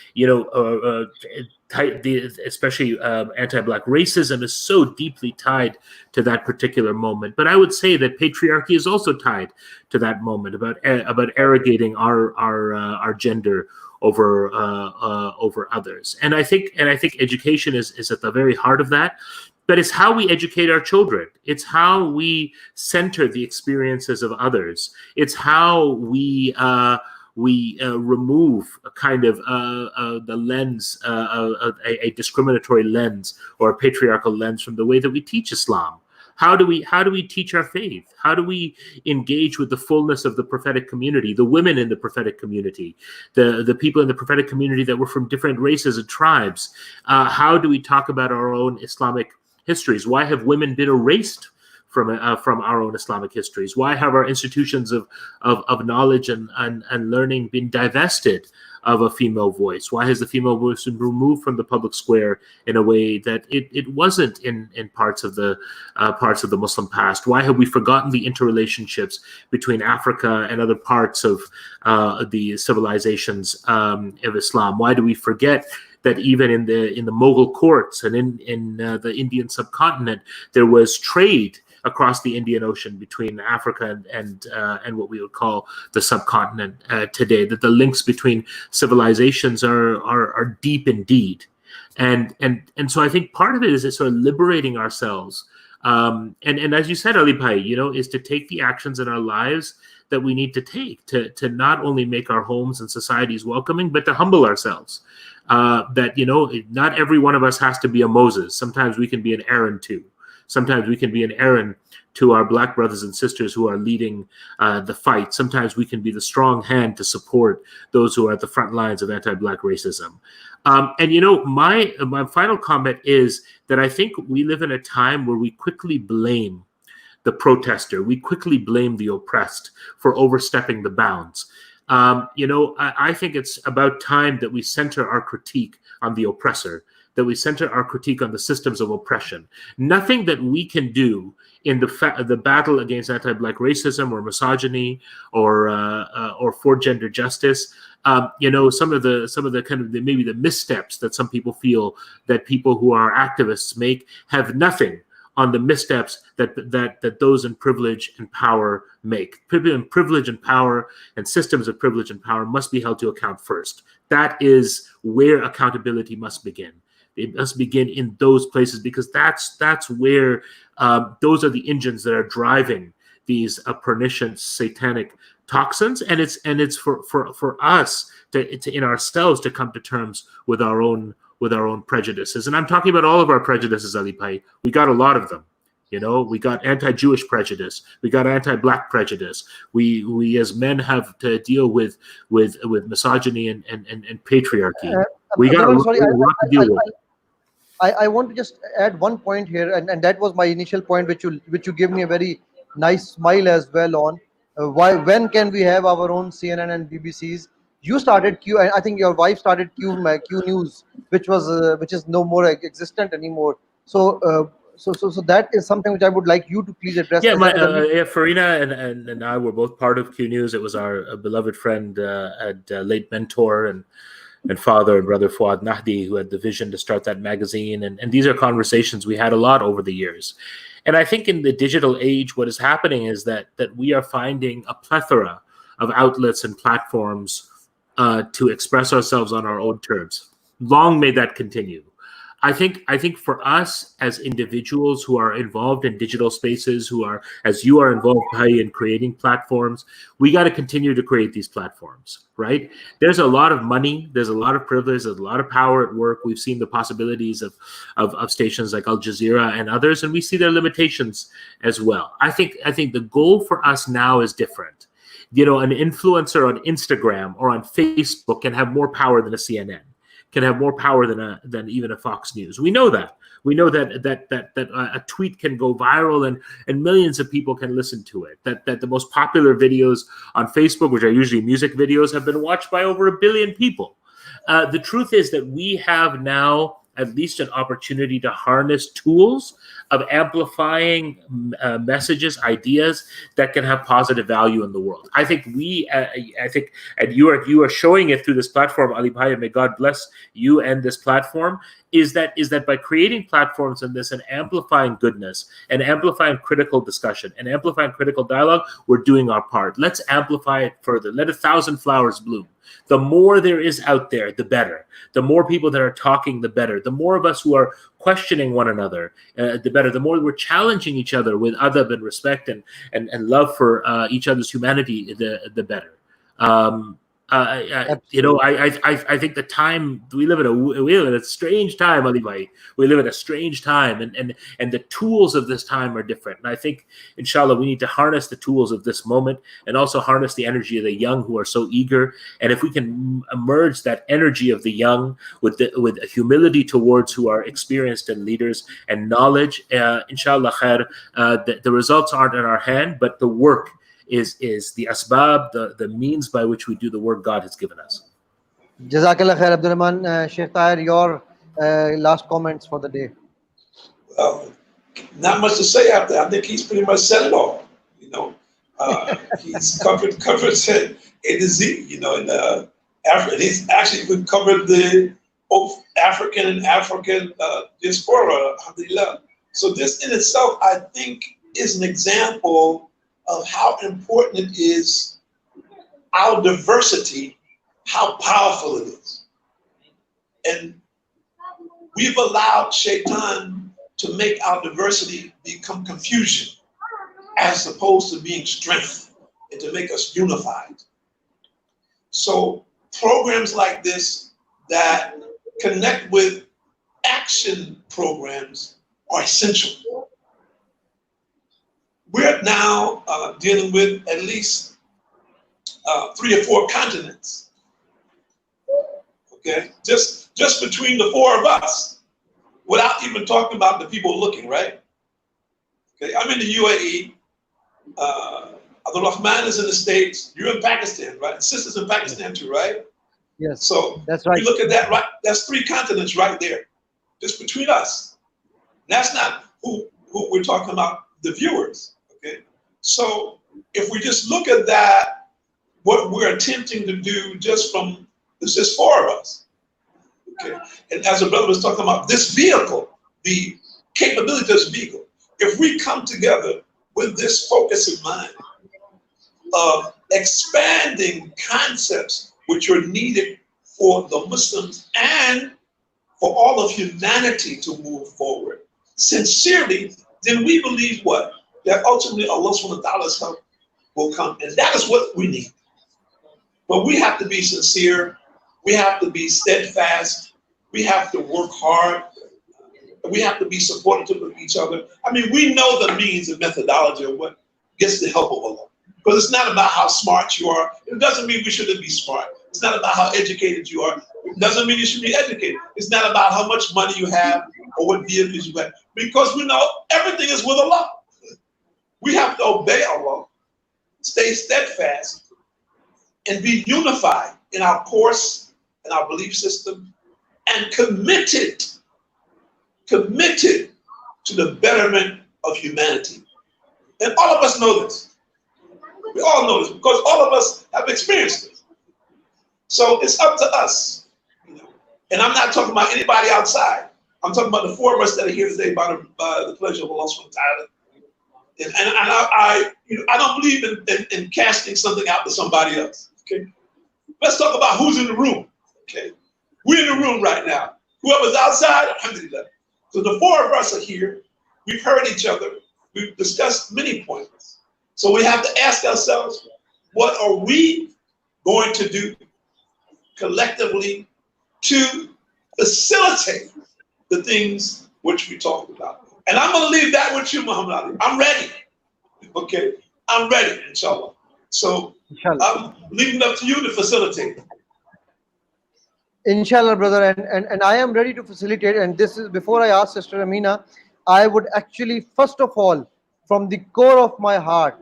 especially anti-Black racism is so deeply tied to that particular moment. But I would say that patriarchy is also tied to that moment, about arrogating our gender over others. And I think education is at the very heart of that. But it's how we educate our children. It's how we center the experiences of others. It's how we remove a kind of the lens, a discriminatory lens or a patriarchal lens from the way that we teach Islam. How do we teach our faith? How do we engage with the fullness of the prophetic community, the women in the prophetic community, the people in the prophetic community that were from different races and tribes? How do we talk about our own Islamic histories? Why have women been erased from our own Islamic histories? Why have our institutions of knowledge and learning been divested of a female voice? Why has the female voice been removed from the public square in a way that it wasn't in parts of the Muslim past? Why have we forgotten the interrelationships between Africa and other parts of the civilizations of Islam? Why do we forget that even in the Mughal courts and in the Indian subcontinent, there was trade across the Indian Ocean between Africa and what we would call the subcontinent today? That the links between civilizations are deep indeed, and so I think part of it is sort of liberating ourselves, and as you said, Ali Bhai, is to take the actions in our lives that we need to take to not only make our homes and societies welcoming, but to humble ourselves. That not every one of us has to be a Moses. Sometimes we can be an Aaron too. Sometimes we can be an Aaron to our Black brothers and sisters who are leading the fight. Sometimes we can be the strong hand to support those who are at the front lines of anti-Black racism. My final comment is that I think we live in a time where we quickly blame the protester. We quickly blame the oppressed for overstepping the bounds. I think it's about time that we center our critique on the oppressor, that we center our critique on the systems of oppression. Nothing that we can do in the battle against anti-Black racism or misogyny or for gender justice. Some of the kind of maybe the missteps that some people feel that people who are activists make have nothing on the missteps that those in privilege and power make. Privilege and power and systems of privilege and power must be held to account first. That is where accountability must begin. It must begin in those places, because that's where those are the engines that are driving these pernicious satanic toxins, and it's for us to in ourselves to come to terms with our own prejudices. And I'm talking about all of our prejudices, Ali Bhai. We got a lot of them. We got anti-Jewish prejudice. We got anti-Black prejudice. We as men have to deal with misogyny and patriarchy. We got a lot to deal with. I want to just add one point here, and that was my initial point, which you give me a very nice smile as well on. When can we have our own CNN and BBCs? You started Q, and I think your wife started Q News, which is no more existent anymore. So that is something which I would like you to please address. Yeah, Farina and I were both part of Q News. It was our beloved friend and late mentor and father and brother Fuad Nahdi who had the vision to start that magazine. And these are conversations we had a lot over the years. And I think in the digital age, what is happening is that we are finding a plethora of outlets and platforms to express ourselves on our own terms. Long may that continue. I think for us as individuals who are involved in digital spaces, who are, as you are involved, Bhai, in creating platforms, we got to continue to create these platforms, right? There's a lot of money, there's a lot of privilege, there's a lot of power at work. We've seen the possibilities of stations like Al Jazeera and others, and we see their limitations as well. I think the goal for us now is different. An influencer on Instagram or on Facebook can have more power than a CNN. Can have more power than even a Fox News. We know that. We know that a tweet can go viral and millions of people can listen to it. That the most popular videos on Facebook, which are usually music videos, have been watched by over 1 billion people. The truth is that we have now at least an opportunity to harness tools of amplifying messages, ideas that can have positive value in the world. I think and you are showing it through this platform, Ali Bhai, and may God bless you and this platform, is that by creating platforms in this and amplifying goodness and amplifying critical discussion and amplifying critical dialogue, we're doing our part. Let's amplify it further. Let 1,000 flowers bloom. The more there is out there, the better. The more people that are talking, the better. The more of us who are questioning one another, the better. The more we're challenging each other with adab and respect and love for each other's humanity, the better. I think the time we live in a strange time, Ali Bhai. We live in a strange time, and the tools of this time are different. And I think, inshallah, we need to harness the tools of this moment and also harness the energy of the young who are so eager. And if we can merge that energy of the young with a humility towards who are experienced and leaders and knowledge, inshallah, khair, the results aren't in our hand, but the work is the asbab, the means by which we do the work God has given us. Jazakallah khair, Abdul-Rehman. Sheikh Tahir, your last comments for the day. Not much to say after. I think he's pretty much said it all. He's covered A to Z. In Africa, he's actually even covered the both African and African diaspora. Alhamdulillah. So this in itself, I think, is an example of how important it is, our diversity, how powerful it is. And we've allowed Shaitan to make our diversity become confusion as opposed to being strength and to make us unified. So programs like this that connect with action programs are essential. We're now dealing with at least 3 or 4 continents. Okay, just between the 4 of us, without even talking about the people looking, right? Okay, I'm in the UAE. Abdul-Rehman is in the States. You're in Pakistan, right? Sisters in Pakistan too, right? Yes. So that's right. You look at that, right? That's 3 continents right there. just between us. That's not who we're talking about, the viewers, okay? So if we just look at that, what we're attempting to do just from, there's just 4 of us, okay? And as the brother was talking about this vehicle, the capability of this vehicle, if we come together with this focus in mind of expanding concepts which are needed for the Muslims and for all of humanity to move forward sincerely, then we believe what? That ultimately Allah subhanahu wa ta'ala's help will come. And that is what we need. But we have to be sincere. We have to be steadfast. We have to work hard. We have to be supportive of each other. I mean, we know the means and methodology of what gets the help of Allah. Because it's not about how smart you are. It doesn't mean we shouldn't be smart. It's not about how educated you are. It doesn't mean you should be educated. It's not about how much money you have or what vehicles you have. Because we know everything is with Allah. We have to obey Allah, stay steadfast, and be unified in our course, in our belief system, and committed to the betterment of humanity. And all of us know this. We all know this because all of us have experienced this. So it's up to us. You know? And I'm not talking about anybody outside. I'm talking about the 4 of us that are here today by the pleasure of Allah subhanahu wa ta'ala. And I don't believe in casting something out to somebody else. Okay. Let's talk about who's in the room. Okay. We're in the room right now. Whoever's outside, alhamdulillah. So the 4 of us are here. We've heard each other. We've discussed many points. So we have to ask ourselves, what are we going to do collectively to facilitate the things which we talked about? And I'm going to leave that with you, Muhammad Ali. I'm ready. Okay? I'm ready, inshallah. So I'm leaving it up to you to facilitate. Inshallah, brother, and I am ready to facilitate. And this is, before I ask Sister Amina, I would actually, first of all, from the core of my heart,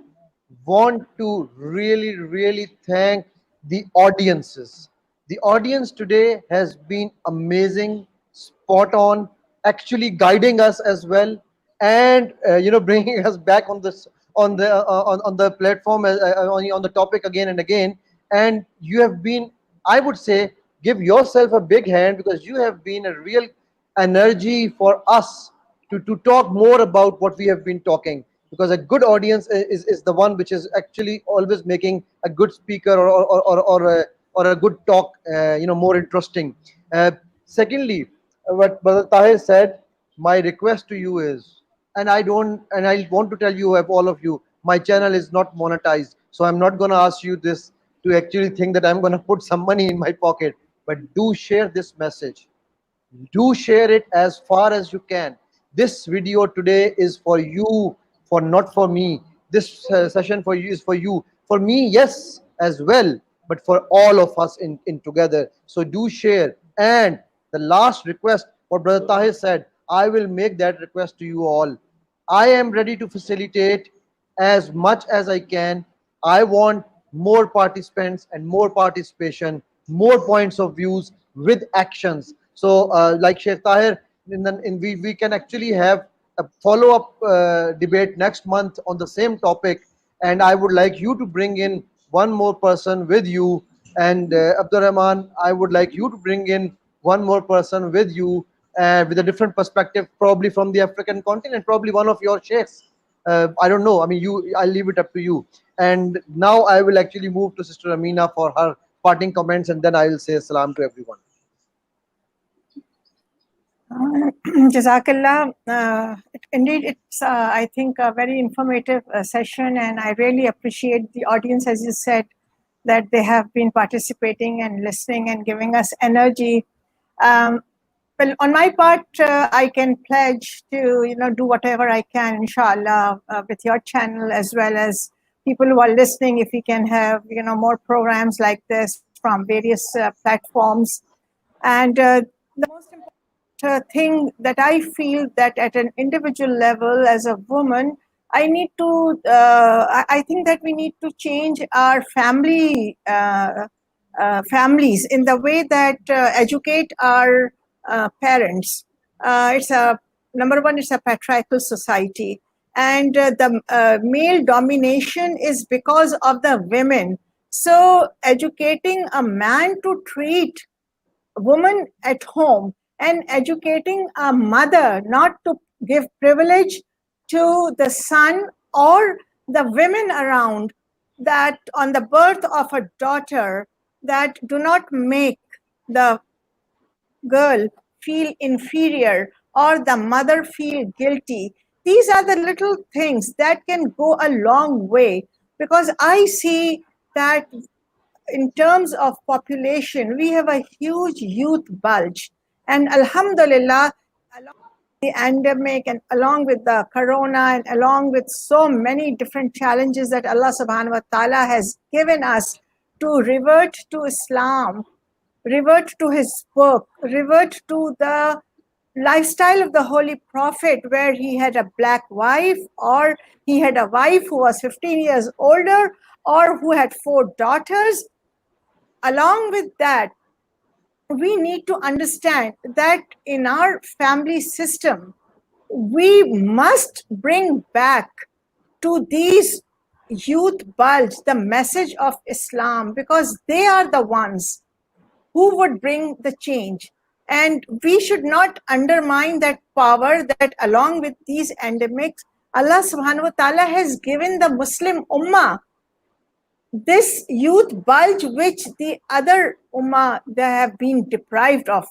want to really, really thank the audiences. The audience today has been amazing, spot on, actually guiding us as well, and bringing us back on this on the platform, on the topic again and again. And you have been, I would say, give yourself a big hand, because you have been a real energy for us to talk more about what we have been talking. Because a good audience is the one which is actually always making a good speaker or a good talk more interesting. Secondly, what Brother Tahir said, my request to you is, and I want to tell you, all of you, my channel is not monetized, so I'm not going to ask you this to actually think that I'm going to put some money in my pocket. But do share this message. Do share it as far as you can. This video today is for you, not for me. This session for you is for you. For me, yes, as well, but for all of us in together. So do share. And the last request, what Brother Tahir said, I will make that request to you all. I am ready to facilitate as much as I can. I want more participants and more participation, more points of views with actions. So like Sheikh Tahir, we can actually have a follow-up debate next month on the same topic, and I would like you to bring in one more person with you, and Abdul-Rehman, I would like you to bring in one more person with you with a different perspective, probably from the African continent, probably one of your sheikhs. I don't know. I mean, I'll leave it up to you. And now I will actually move to Sister Amina for her parting comments, and then I will say salam to everyone. Jazakallah. Indeed, it's, I think, a very informative session, and I really appreciate the audience, as you said, that they have been participating and listening and giving us energy. Well, on my part, I can pledge to, do whatever I can, inshallah, with your channel, as well as people who are listening, if we can have, more programs like this from various platforms. And the most important thing that I feel that at an individual level as a woman, I need to, I think that we need to change our families in the way that educate our parents. it's a number one, it's a patriarchal society, and the male domination is because of the women. So educating a man to treat a woman at home and educating a mother not to give privilege to the son or the women around, that on the birth of a daughter, that do not make the girl feel inferior or the mother feel guilty. These are the little things that can go a long way, because I see that in terms of population, we have a huge youth bulge. And Alhamdulillah, along with the pandemic and along with the corona and along with so many different challenges that Allah subhanahu wa ta'ala has given us, to revert to Islam, revert to his book, revert to the lifestyle of the Holy Prophet, where he had a black wife, or he had a wife who was 15 years older, or who had 4 daughters. Along with that, we need to understand that in our family system, we must bring back to these youth bulge the message of Islam, because they are the ones who would bring the change. And we should not undermine that power that along with these endemics, Allah subhanahu wa ta'ala has given the Muslim ummah this youth bulge which the other ummah they have been deprived of,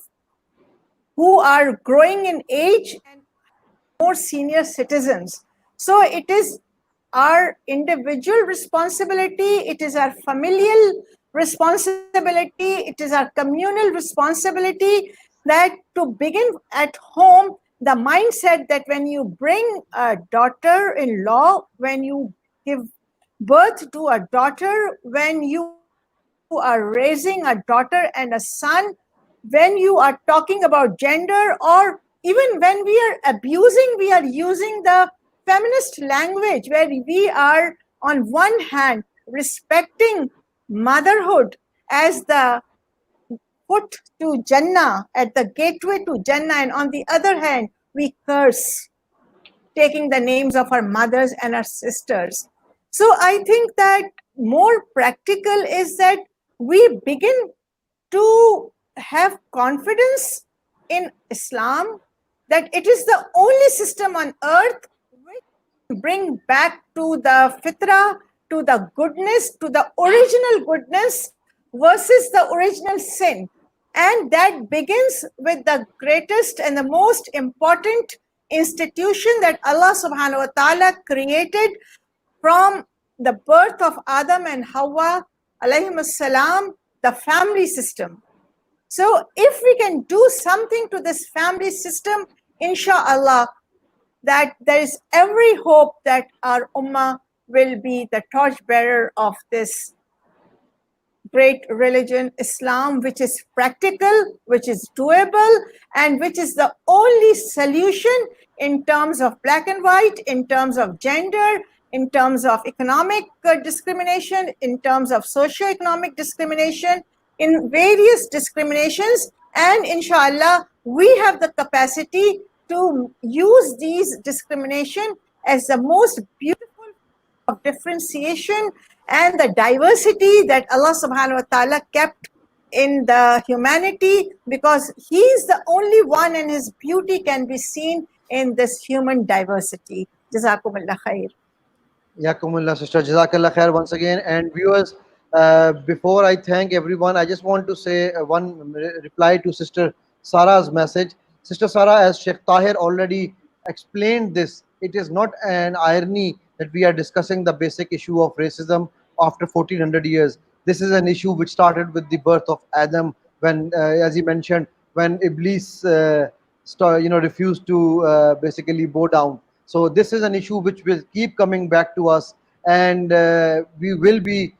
who are growing in age and more senior citizens. So it is our individual responsibility, it is our familial responsibility, it is our communal responsibility, that to begin at home, the mindset that when you bring a daughter-in-law, when you give birth to a daughter, when you are raising a daughter and a son, when you are talking about gender, or even when we are abusing, we are using the feminist language, where we are on one hand respecting motherhood as the foot to Jannah, at the gateway to Jannah, and on the other hand we curse, taking the names of our mothers and our sisters. So I think that more practical is that we begin to have confidence in Islam, that it is the only system on earth which bring back to the fitrah, to the goodness, to the original goodness versus the original sin. And that begins with the greatest and the most important institution that Allah subhanahu wa ta'ala created from the birth of Adam and Hawa alayhim salam, the family system. So if we can do something to this family system, inshallah, that there is every hope that our ummah will be the torchbearer of this great religion, Islam, which is practical, which is doable, and which is the only solution in terms of black and white, in terms of gender, in terms of economic discrimination, in terms of socio-economic discrimination, in various discriminations. And inshallah, we have the capacity to use these discrimination as the most beautiful of differentiation and the diversity that Allah subhanahu wa ta'ala kept in the humanity, because He is the only one and His beauty can be seen in this human diversity. Jazakumullah khair. Yakumullah, sister. Jazakallah khair once again. And viewers, before I thank everyone, I just want to say one reply to Sister Sarah's message. Sister Sarah, as Sheikh Tahir already explained this, it is not an irony that we are discussing the basic issue of racism after 1400 years. This is an issue which started with the birth of Adam, when, as he mentioned, when Iblis refused to basically bow down. So this is an issue which will keep coming back to us, and we will be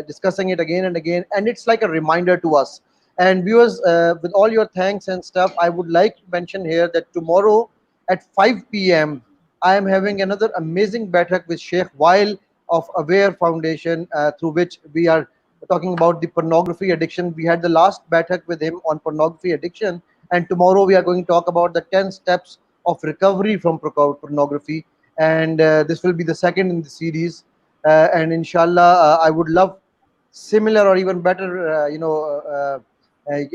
discussing it again and again, and it's like a reminder to us. And viewers, with all your thanks and stuff, I would like to mention here that tomorrow at 5 p.m. I am having another amazing bathak with Sheikh Wael of Aware Foundation, through which we are talking about the pornography addiction. We had the last bathak with him on pornography addiction, And tomorrow we are going to talk about the 10 steps of recovery from pornography. And this will be the second in the series. And inshallah, I would love similar or even better,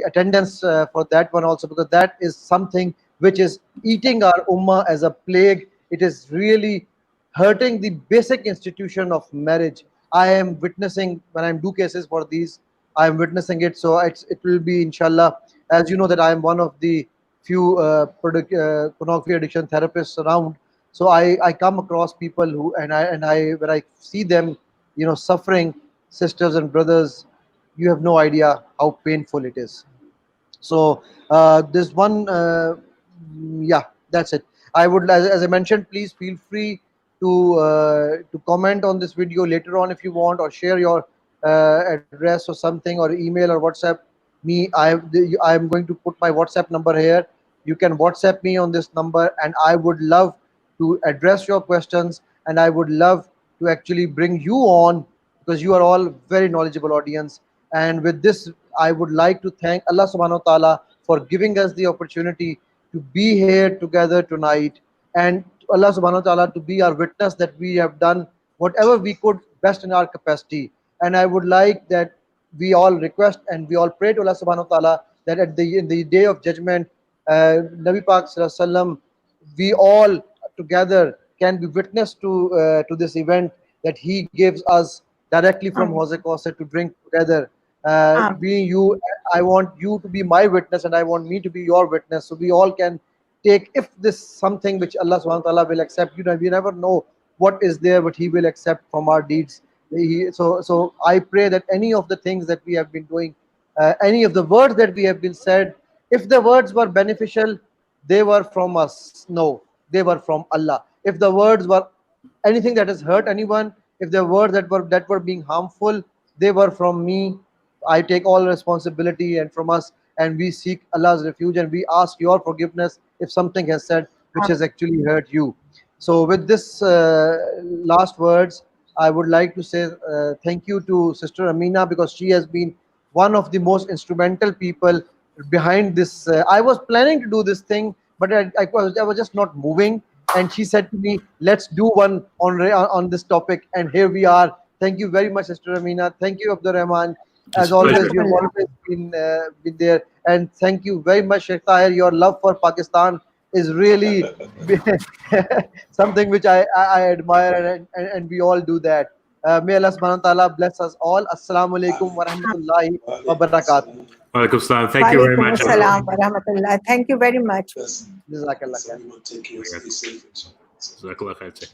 attendance for that one also, because that is something which is eating our ummah as a plague. It is really hurting the basic institution of marriage. I am witnessing when I do cases for these. I am witnessing it, so it will be inshallah. As you know that I am one of the few pornography addiction therapists around. So I come across people who and I when I see them, suffering, sisters and brothers, you have no idea how painful it is. So this one, yeah, that's it. I would, as I mentioned, please feel free to comment on this video later on if you want, or share your address or something, or email or WhatsApp me. I am going to put my WhatsApp number here. You can WhatsApp me on this number, and I would love to address your questions, and I would love to actually bring you on, because you are all very knowledgeable audience. And with this, I would like to thank Allah subhanahu wa ta'ala for giving us the opportunity to be here together tonight, and Allah subhanahu wa ta'ala to be our witness that we have done whatever we could best in our capacity. And I would like that we all request and we all pray to Allah subhanahu wa ta'ala that in the day of judgment, Nabi Pak Sallallahu Alaihi Wasallam, we all together can be witness to this event that he gives us directly from Hawz Kausar to drink together. Being you, I want you to be my witness, and I want me to be your witness, so we all can take, if this something which Allah subhanahu wa ta'ala will accept. We never know what is there, but he will accept from our deeds. So I pray that any of the things that we have been doing, any of the words that we have been said, if the words were beneficial, they were from us. No, they were from Allah. If the words were anything that has hurt anyone, if the words that were being harmful, they were from me. I take all responsibility and from us, and we seek Allah's refuge, and we ask your forgiveness if something has said which has actually hurt you. So with this last words, I would like to say thank you to Sister Amina, because she has been one of the most instrumental people behind this. I was planning to do this thing, but I was just not moving. And she said to me, "Let's do one on this topic." And here we are. Thank you very much, Sister Amina. Thank you, Abdul-Rehman. As always, you have always been there. And thank you very much, Sheikh Tahir. Your love for Pakistan is really something which I admire, and we all do that. May Allah subhanahu wa ta'ala bless us all. Assalamu alaikum wa rahmatullahi wa barakatuh. Walaikum salam. Thank you very much. Assalam wa rahmatullah. Thank you very much. Jazakallah khair. Take care. Stay safe. Jazakallah khair.